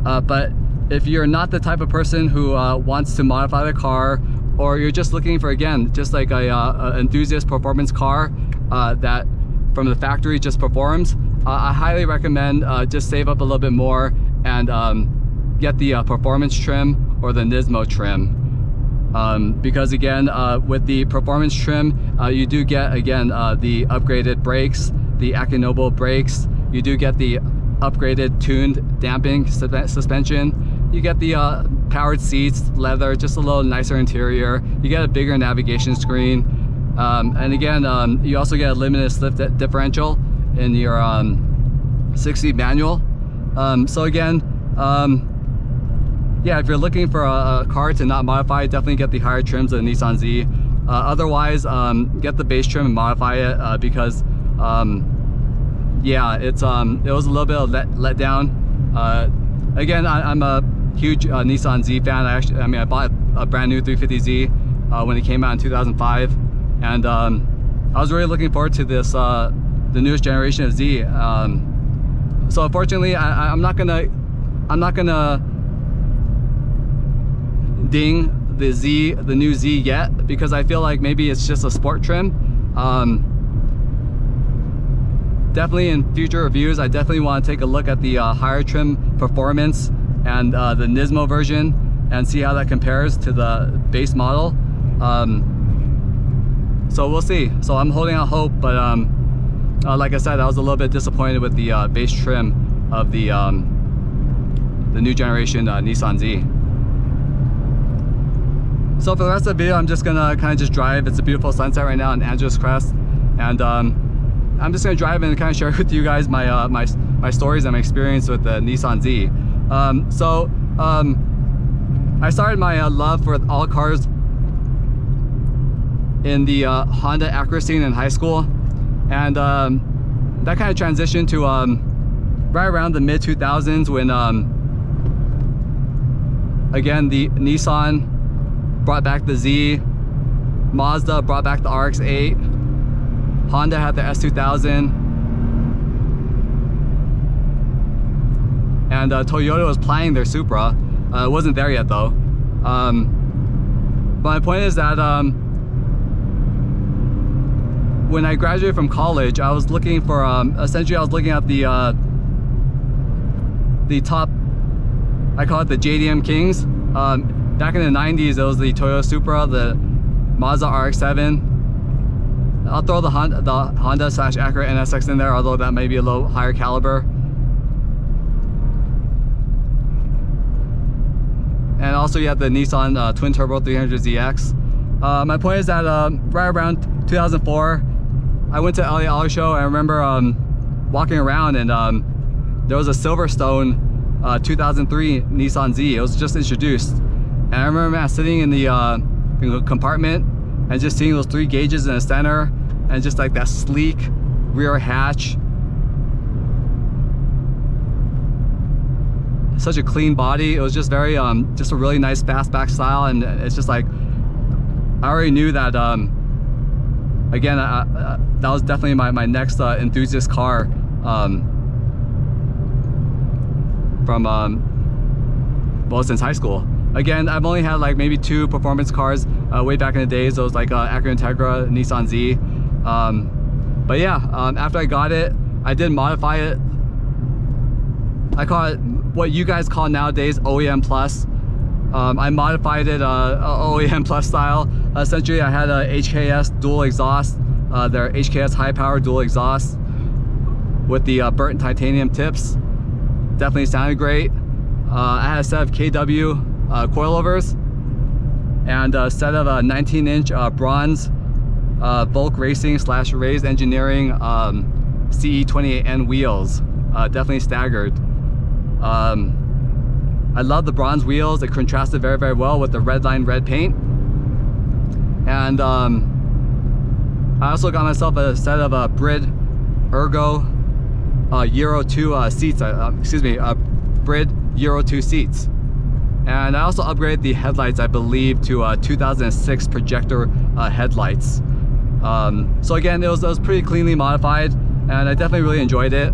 [SPEAKER 2] But if you're not the type of person who wants to modify the car, or you're just looking for, again, just like a enthusiast performance car that from the factory just performs, I highly recommend just save up a little bit more and get the performance trim or the Nismo trim. Because again, with the performance trim, you do get, again, the upgraded brakes, the Akinobo brakes. You do get the upgraded tuned damping suspension. You get the powered seats, leather, just a little nicer interior. You get a bigger navigation screen. And again, you also get a limited slip differential in your 6-speed manual. So again, yeah, if you're looking for a car to not modify, definitely get the higher trims of the Nissan Z. Otherwise, get the base trim and modify it because, yeah, it was a little bit of let down. Again, I'm a huge Nissan Z fan. I bought a brand new 350Z when it came out in 2005, and I was really looking forward to this, the newest generation of Z. So unfortunately, I'm not gonna ding the new Z yet, because I feel like maybe it's just a sport trim. Definitely in future reviews, I definitely want to take a look at the higher trim performance and the Nismo version and see how that compares to the base model. So we'll see. So I'm holding out hope, but like I said, I was a little bit disappointed with the base trim of the new generation Nissan Z. So for the rest of the video, I'm just gonna kind of just drive. It's a beautiful sunset right now in Angeles Crest, and I'm just gonna drive and kind of share with you guys my my stories and my experience with the Nissan Z. I started my love for all cars in the Honda Acura scene in high school, and that kind of transitioned to right around the mid 2000s when again the Nissan brought back the Z, Mazda brought back the RX-8, Honda had the S2000, and Toyota was planning their Supra. It wasn't there yet though. But my point is that when I graduated from college, I was looking for essentially I was looking at the top, I call it the JDM Kings. Back in the 90s, it was the Toyota Supra, the Mazda RX-7. I'll throw the Honda/Acura NSX in there, although that may be a little higher caliber. And also you have the Nissan twin turbo 300ZX. My point is that right around 2004, I went to LA Auto Show. I remember walking around, and there was a Silverstone 2003 Nissan Z. It was just introduced. And I remember sitting in the compartment and just seeing those 3 gauges in the center, and just like that sleek rear hatch. Such a clean body. It was just very, just a really nice fastback style, and it's just like, I already knew that, again, that was definitely my next enthusiast car from, well, since high school. Again, I've only had like maybe 2 performance cars way back in the days. Those like Acura Integra, Nissan Z. But yeah, after I got it, I did modify it. I call it what you guys call nowadays OEM Plus. I modified it OEM Plus style. Essentially, I had a HKS dual exhaust, their HKS Hi-Power dual exhaust with the burnt titanium tips. Definitely sounded great. I had a set of KW coilovers and a set of 19-inch bronze Volk Racing / Raised Engineering CE28N wheels. Definitely staggered. I love the bronze wheels. It contrasted very, very well with the Redline Red paint. And I also got myself a set of Brid Ergo Euro 2 seats. Excuse me, Brid Euro 2 seats. And I also upgraded the headlights, I believe, to 2006 projector headlights. So again, it was pretty cleanly modified, and I definitely really enjoyed it.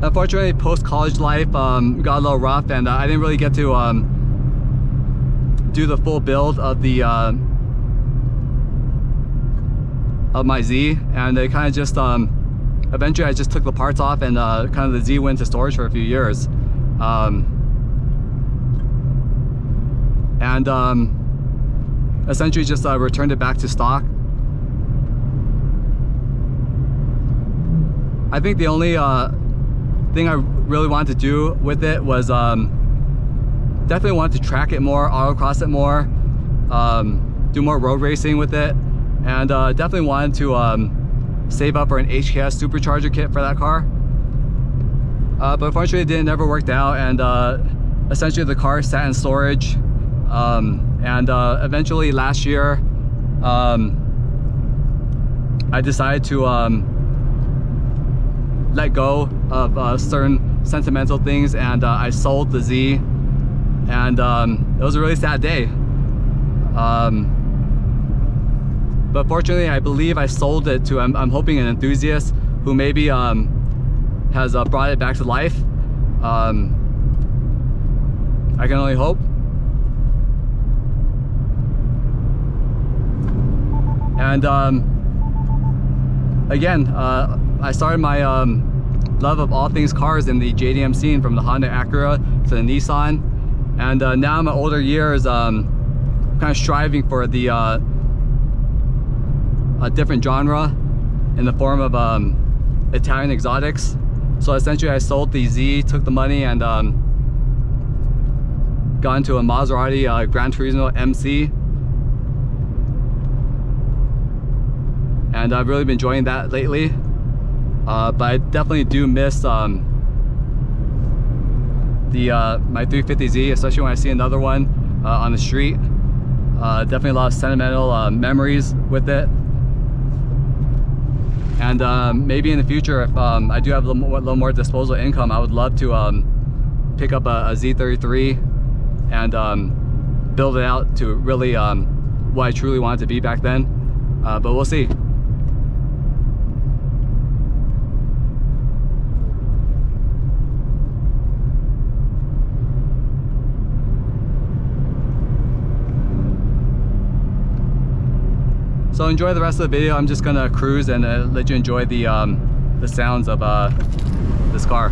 [SPEAKER 2] Unfortunately, post-college life got a little rough, and I didn't really get to do the full build of the of my Z, and it kind of just eventually I just took the parts off, and kind of the Z went to storage for a few years, and essentially just returned it back to stock. I think the only thing I really wanted to do with it was definitely wanted to track it more, autocross it more, do more road racing with it, and definitely wanted to save up for an HKS supercharger kit for that car. But unfortunately it never worked out, and essentially the car sat in storage, and eventually last year I decided to let go of certain sentimental things, and I sold the Z, and it was a really sad day. But fortunately, I believe I sold it to, I'm hoping, an enthusiast who maybe has brought it back to life. I can only hope. And again, I started my love of all things cars in the JDM scene, from the Honda Acura to the Nissan, and now in my older years, kind of striving for the a different genre in the form of Italian exotics. So essentially I sold the Z, took the money, and got into a Maserati Gran Turismo MC, and I've really been enjoying that lately. But I definitely do miss my 350Z, especially when I see another one on the street. Definitely a lot of sentimental memories with it. And maybe in the future, if I do have a little more disposable income, I would love to pick up a Z33 and build it out to really what I truly wanted to be back then. But we'll see. So enjoy the rest of the video. I'm just gonna cruise and let you enjoy the sounds of this car.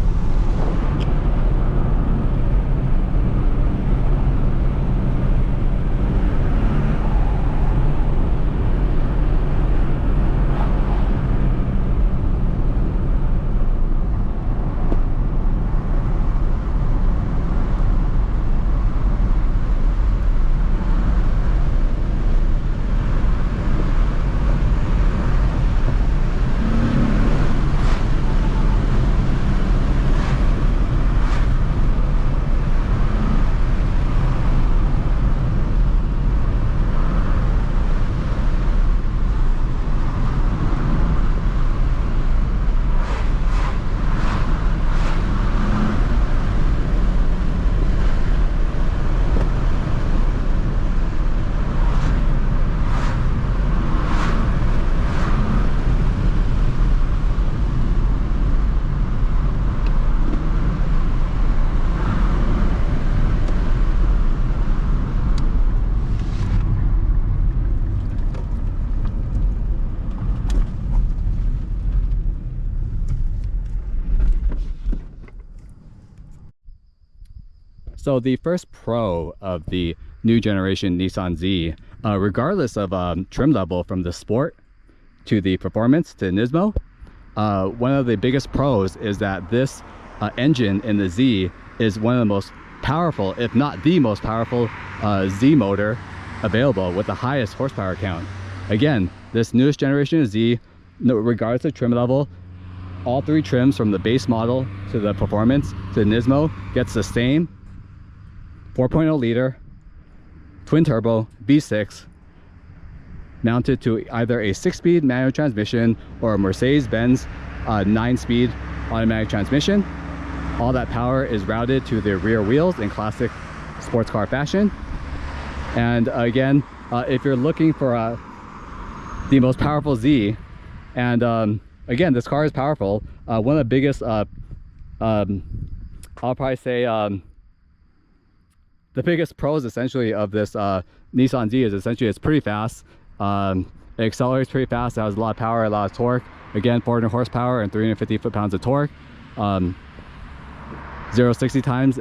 [SPEAKER 2] So the first pro of the new generation Nissan Z, regardless of trim level from the Sport to the Performance to Nismo, one of the biggest pros is that this engine in the Z is one of the most powerful, if not the most powerful, Z motor available with the highest horsepower count. Again, this newest generation of Z, regardless of trim level, all three trims from the base model to the Performance to the Nismo gets the same 4.0 liter twin turbo V6 mounted to either a 6-speed manual transmission or a Mercedes-Benz 9-speed automatic transmission. All that power is routed to the rear wheels in classic sports car fashion. And again, if you're looking for the most powerful Z, and again, this car is powerful. One of the biggest
[SPEAKER 1] I'll probably say the biggest pros essentially of this Nissan Z is essentially it's pretty fast. It accelerates pretty fast. It has a lot of power, a lot of torque. Again, 400 horsepower and 350 foot-pounds of torque. 0 to 60 times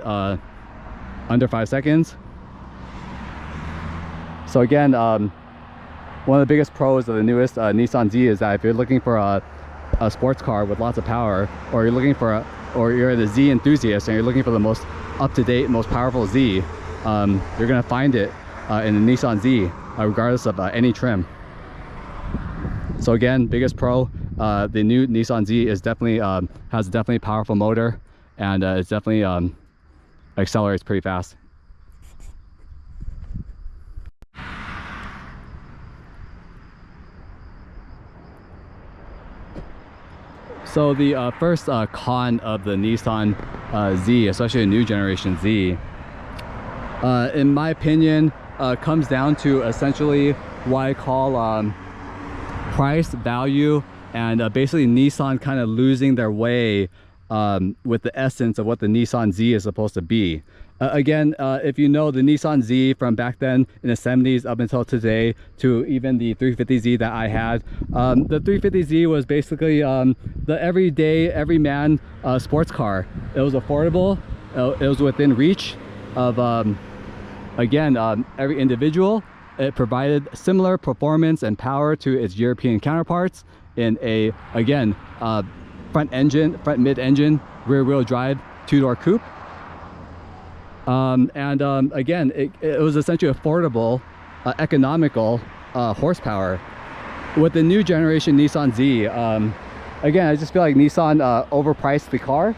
[SPEAKER 1] under 5 seconds. So again, one of the biggest pros of the newest Nissan Z is that if you're looking for a sports car with lots of power, or you're looking for or you're the Z enthusiast and you're looking for the most up-to-date, most powerful Z, you're gonna find it in the Nissan Z, regardless of any trim. So again, biggest pro, the new Nissan Z is definitely has definitely a powerful motor, and it's definitely accelerates pretty fast. So the first con of the Nissan Z, especially the new generation Z, in my opinion, comes down to essentially what I call price, value, and basically Nissan kind of losing their way with the essence of what the Nissan Z is supposed to be. Again, if you know the Nissan Z from back then in the 70s up until today, to even the 350Z that I had, the 350Z was basically the everyday, everyman sports car. It was affordable, it was within reach of, again, every individual. It provided similar performance and power to its European counterparts in a, again, front mid-engine, rear-wheel drive, two-door coupe. Again, it was essentially affordable, economical horsepower. With the new generation Nissan Z, again, I just feel like Nissan overpriced the car,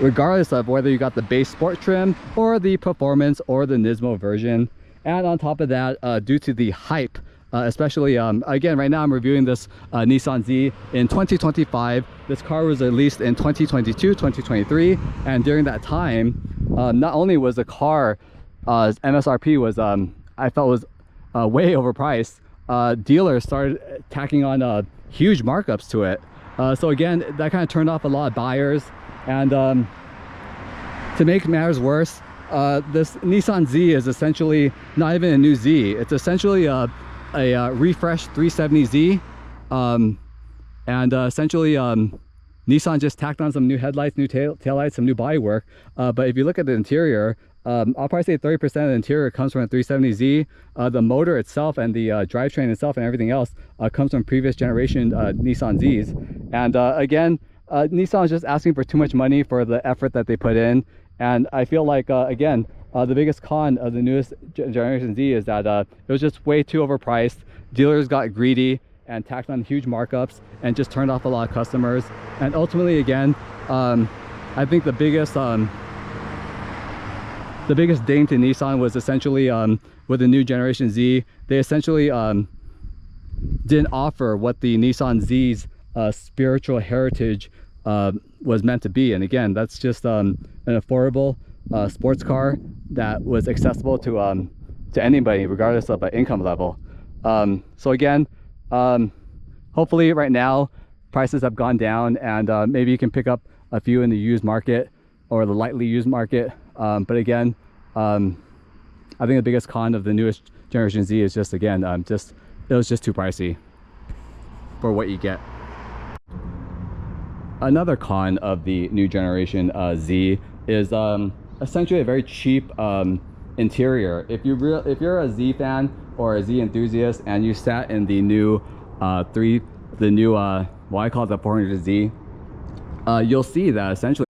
[SPEAKER 1] regardless of whether you got the base sport trim or the performance or the Nismo version. And on top of that, due to the hype, especially again, right now I'm reviewing this Nissan Z in 2025. This car was released in 2022, 2023, and during that time, not only was the car MSRP was I felt was way overpriced, dealers started tacking on huge markups to it. So again, that kind of turned off a lot of buyers. And to make matters worse, this Nissan Z is essentially not even a new Z. It's essentially a refreshed 370Z, and essentially Nissan just tacked on some new headlights, new taillights, some new bodywork. But if you look at the interior, I'll probably say 30% of the interior comes from a 370Z. The motor itself and the drivetrain itself and everything else comes from previous generation Nissan Zs. And again, Nissan is just asking for too much money for the effort that they put in. And I feel like, again, the biggest con of the newest generation Z is that it was just way too overpriced. Dealers got greedy and tacked on huge markups and just turned off a lot of customers. And ultimately, again, I think the biggest ding to Nissan was essentially with the new generation Z, they essentially didn't offer what the Nissan Z's spiritual heritage was meant to be. And again, that's just an affordable sports car that was accessible to anybody, regardless of income level. So again, hopefully right now prices have gone down, and maybe you can pick up a few in the used market or the lightly used market. But again, I think the biggest con of the newest generation Z is just, again, it was just too pricey for what you get. Another con of the new generation Z is essentially a very cheap interior. If you're a Z fan or a Z enthusiast and you sat in the new well, I call it the 400Z, you'll see that essentially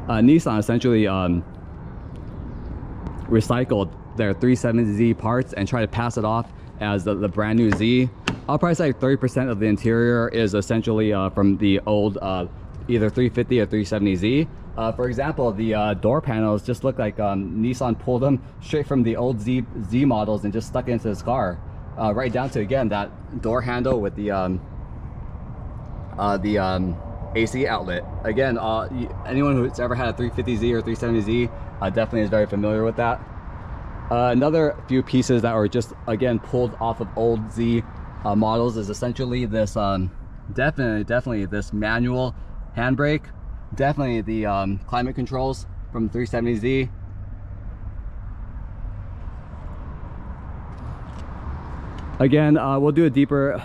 [SPEAKER 1] Nissan essentially recycled their 370Z parts and tried to pass it off as the brand new Z. I'll probably say 30% of the interior is essentially from the old either 350 or 370Z. For example, the door panels just look like Nissan pulled them straight from the old Z models and just stuck it into this car. Right down to, again, that door handle with the AC outlet. Again, anyone who's ever had a 350Z or 370Z definitely is very familiar with that. Another few pieces that were just, again, pulled off of old Z models is essentially this definitely this manual handbrake, definitely the climate controls from 370Z. Again, we'll do a deeper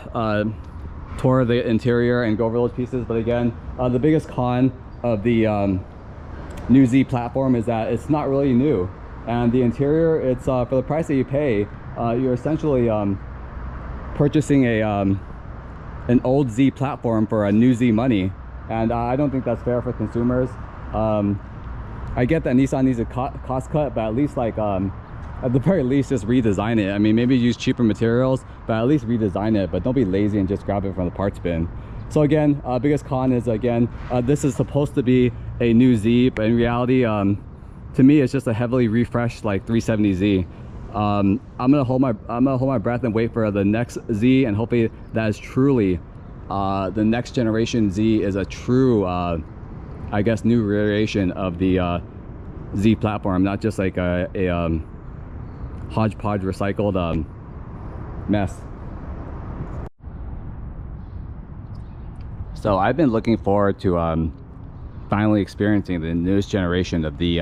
[SPEAKER 1] tour of the interior and go over those pieces, but again, the biggest con of the new Z platform is that it's not really new, and the interior, it's for the price that you pay, you're essentially purchasing a an old Z platform for a new Z money, and I don't think that's fair for consumers. I get that Nissan needs a cost cut, but at least like at the very least just redesign it. I mean, maybe use cheaper materials, but at least redesign it, but don't be lazy and just grab it from the parts bin. So again, biggest con is, again, this is supposed to be a new Z, but in reality, to me, it's just a heavily refreshed like 370Z. I'm gonna hold my breath and wait for the next Z, and hopefully that is truly the next generation Z is a true, I guess, new variation of the Z platform, not just like a hodgepodge recycled mess. So I've been looking forward to finally experiencing the newest generation of the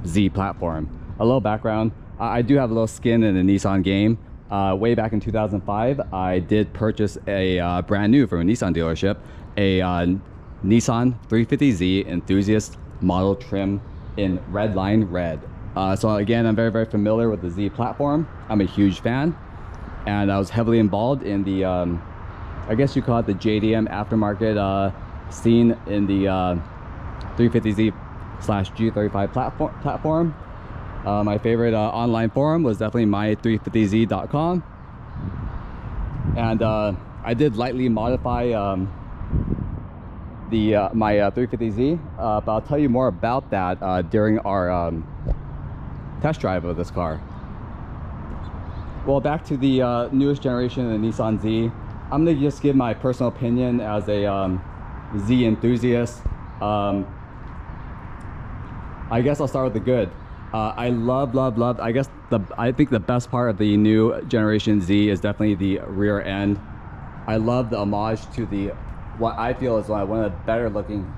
[SPEAKER 1] Z platform. A little background, I do have a little skin in the Nissan game. Way back in 2005, I did purchase a brand new from a Nissan dealership, a Nissan 350Z Enthusiast model trim in Redline Red. So again, I'm very familiar with the Z platform. I'm a huge fan, and I was heavily involved in the I guess you call it the JDM aftermarket scene in the 350Z/G35 platform. My favorite online forum was definitely my350z.com, and I did lightly modify my 350Z, but I'll tell you more about that during our test drive of this car. Well, back to the newest generation of the Nissan Z. I'm gonna just give my personal opinion as a Z enthusiast. I guess I'll start with the good. I love. I think the best part of the new generation Z is definitely the rear end. I love the homage to the what I feel is one of the better looking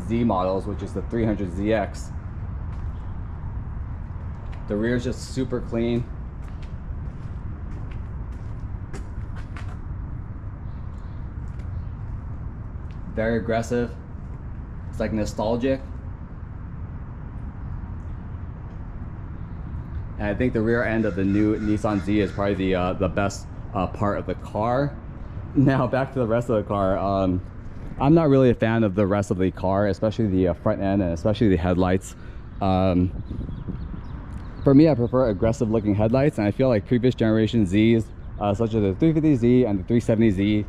[SPEAKER 1] Z models, which is the 300ZX. The rear is just super clean. Very aggressive. It's like nostalgic. And I think the rear end of the new Nissan Z is probably the best part of the car. Now back to the rest of the car. I'm not really a fan of the rest of the car, especially the front end and especially the headlights. For me, I prefer aggressive looking headlights, and I feel like previous generation Zs, such as the 350Z and the 370Z,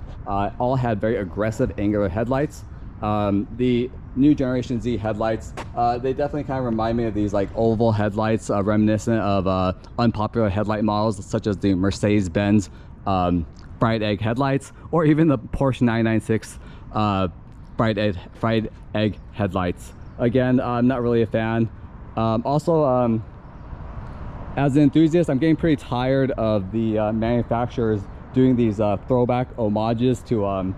[SPEAKER 1] all had very aggressive angular headlights. The new generation Z headlights, they definitely kind of remind me of these like oval headlights, reminiscent of unpopular headlight models such as the Mercedes-Benz fried egg headlights, or even the Porsche 996 fried egg headlights. Again, I'm not really a fan. Also, as an enthusiast, I'm getting pretty tired of the manufacturers doing these throwback homages to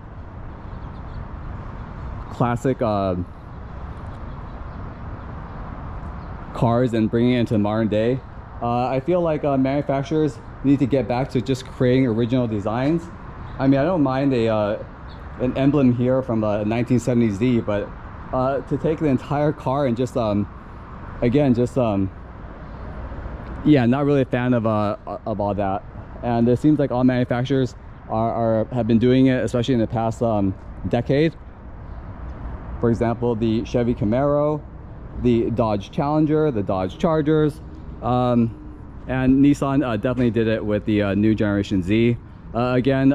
[SPEAKER 1] classic cars and bringing it into modern day. I feel like manufacturers need to get back to just creating original designs. I mean, I don't mind an emblem here from a 1970Z, but to take the entire car and just again, just yeah, not really a fan of all that. And it seems like all manufacturers have been doing it, especially in the past decade. For example, the Chevy Camaro, the Dodge Challenger, the Dodge Chargers, and Nissan definitely did it with the new generation Z. Again,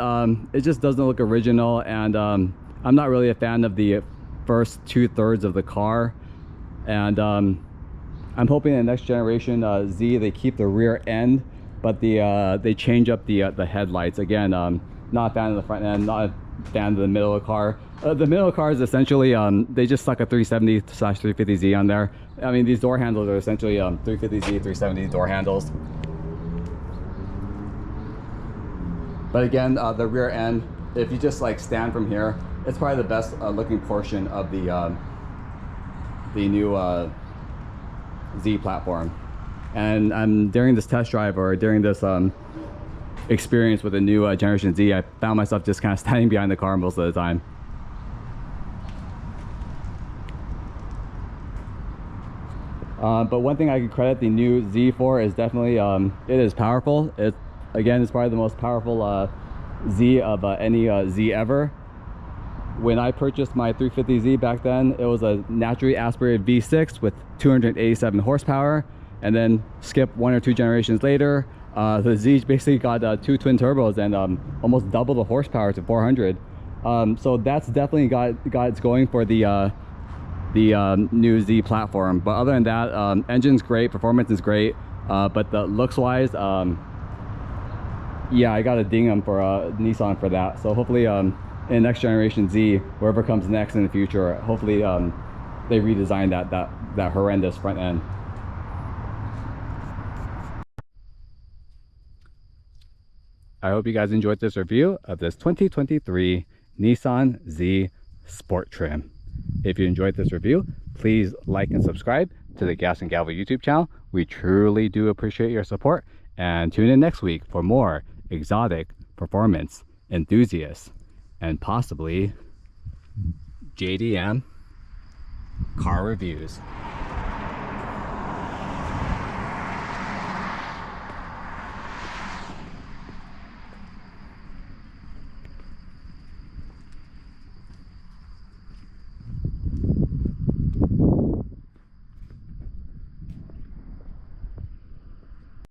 [SPEAKER 1] it just doesn't look original, and I'm not really a fan of the first 2/3 of the car. And I'm hoping in the next generation Z, they keep the rear end, but they change up the headlights. Again, not a fan of the front end, not a fan of the middle of the car. The middle of the car is essentially, they just stuck a 370/350Z on there. I mean, these door handles are essentially 350Z, 370 door handles. But again, the rear end, if you just like stand from here, it's probably the best looking portion of the new Z platform. And during this test drive, or during this experience with the new generation Z, I found myself just kind of standing behind the car most of the time. But one thing I could credit the new Z for is definitely it is powerful. It's probably the most powerful Z of any Z ever. When I purchased my 350Z back then, it was a naturally aspirated V6 with 287 horsepower, and then skip 1 or 2 generations later, the Z basically got 2 twin turbos and almost double the horsepower to 400. So that's definitely got its going for the new Z platform. But other than that, engine's great, performance is great, but the looks wise, yeah, I gotta ding them for Nissan for that. So hopefully in next generation Z, wherever comes next in the future, hopefully they redesign that horrendous front end. I hope you guys enjoyed this review of this 2023 Nissan Z Sport Trim. If you enjoyed this review, please like and subscribe to the Gas and Gavel YouTube channel. We truly do appreciate your support, and tune in next week for more exotic performance enthusiasts and possibly JDM car reviews.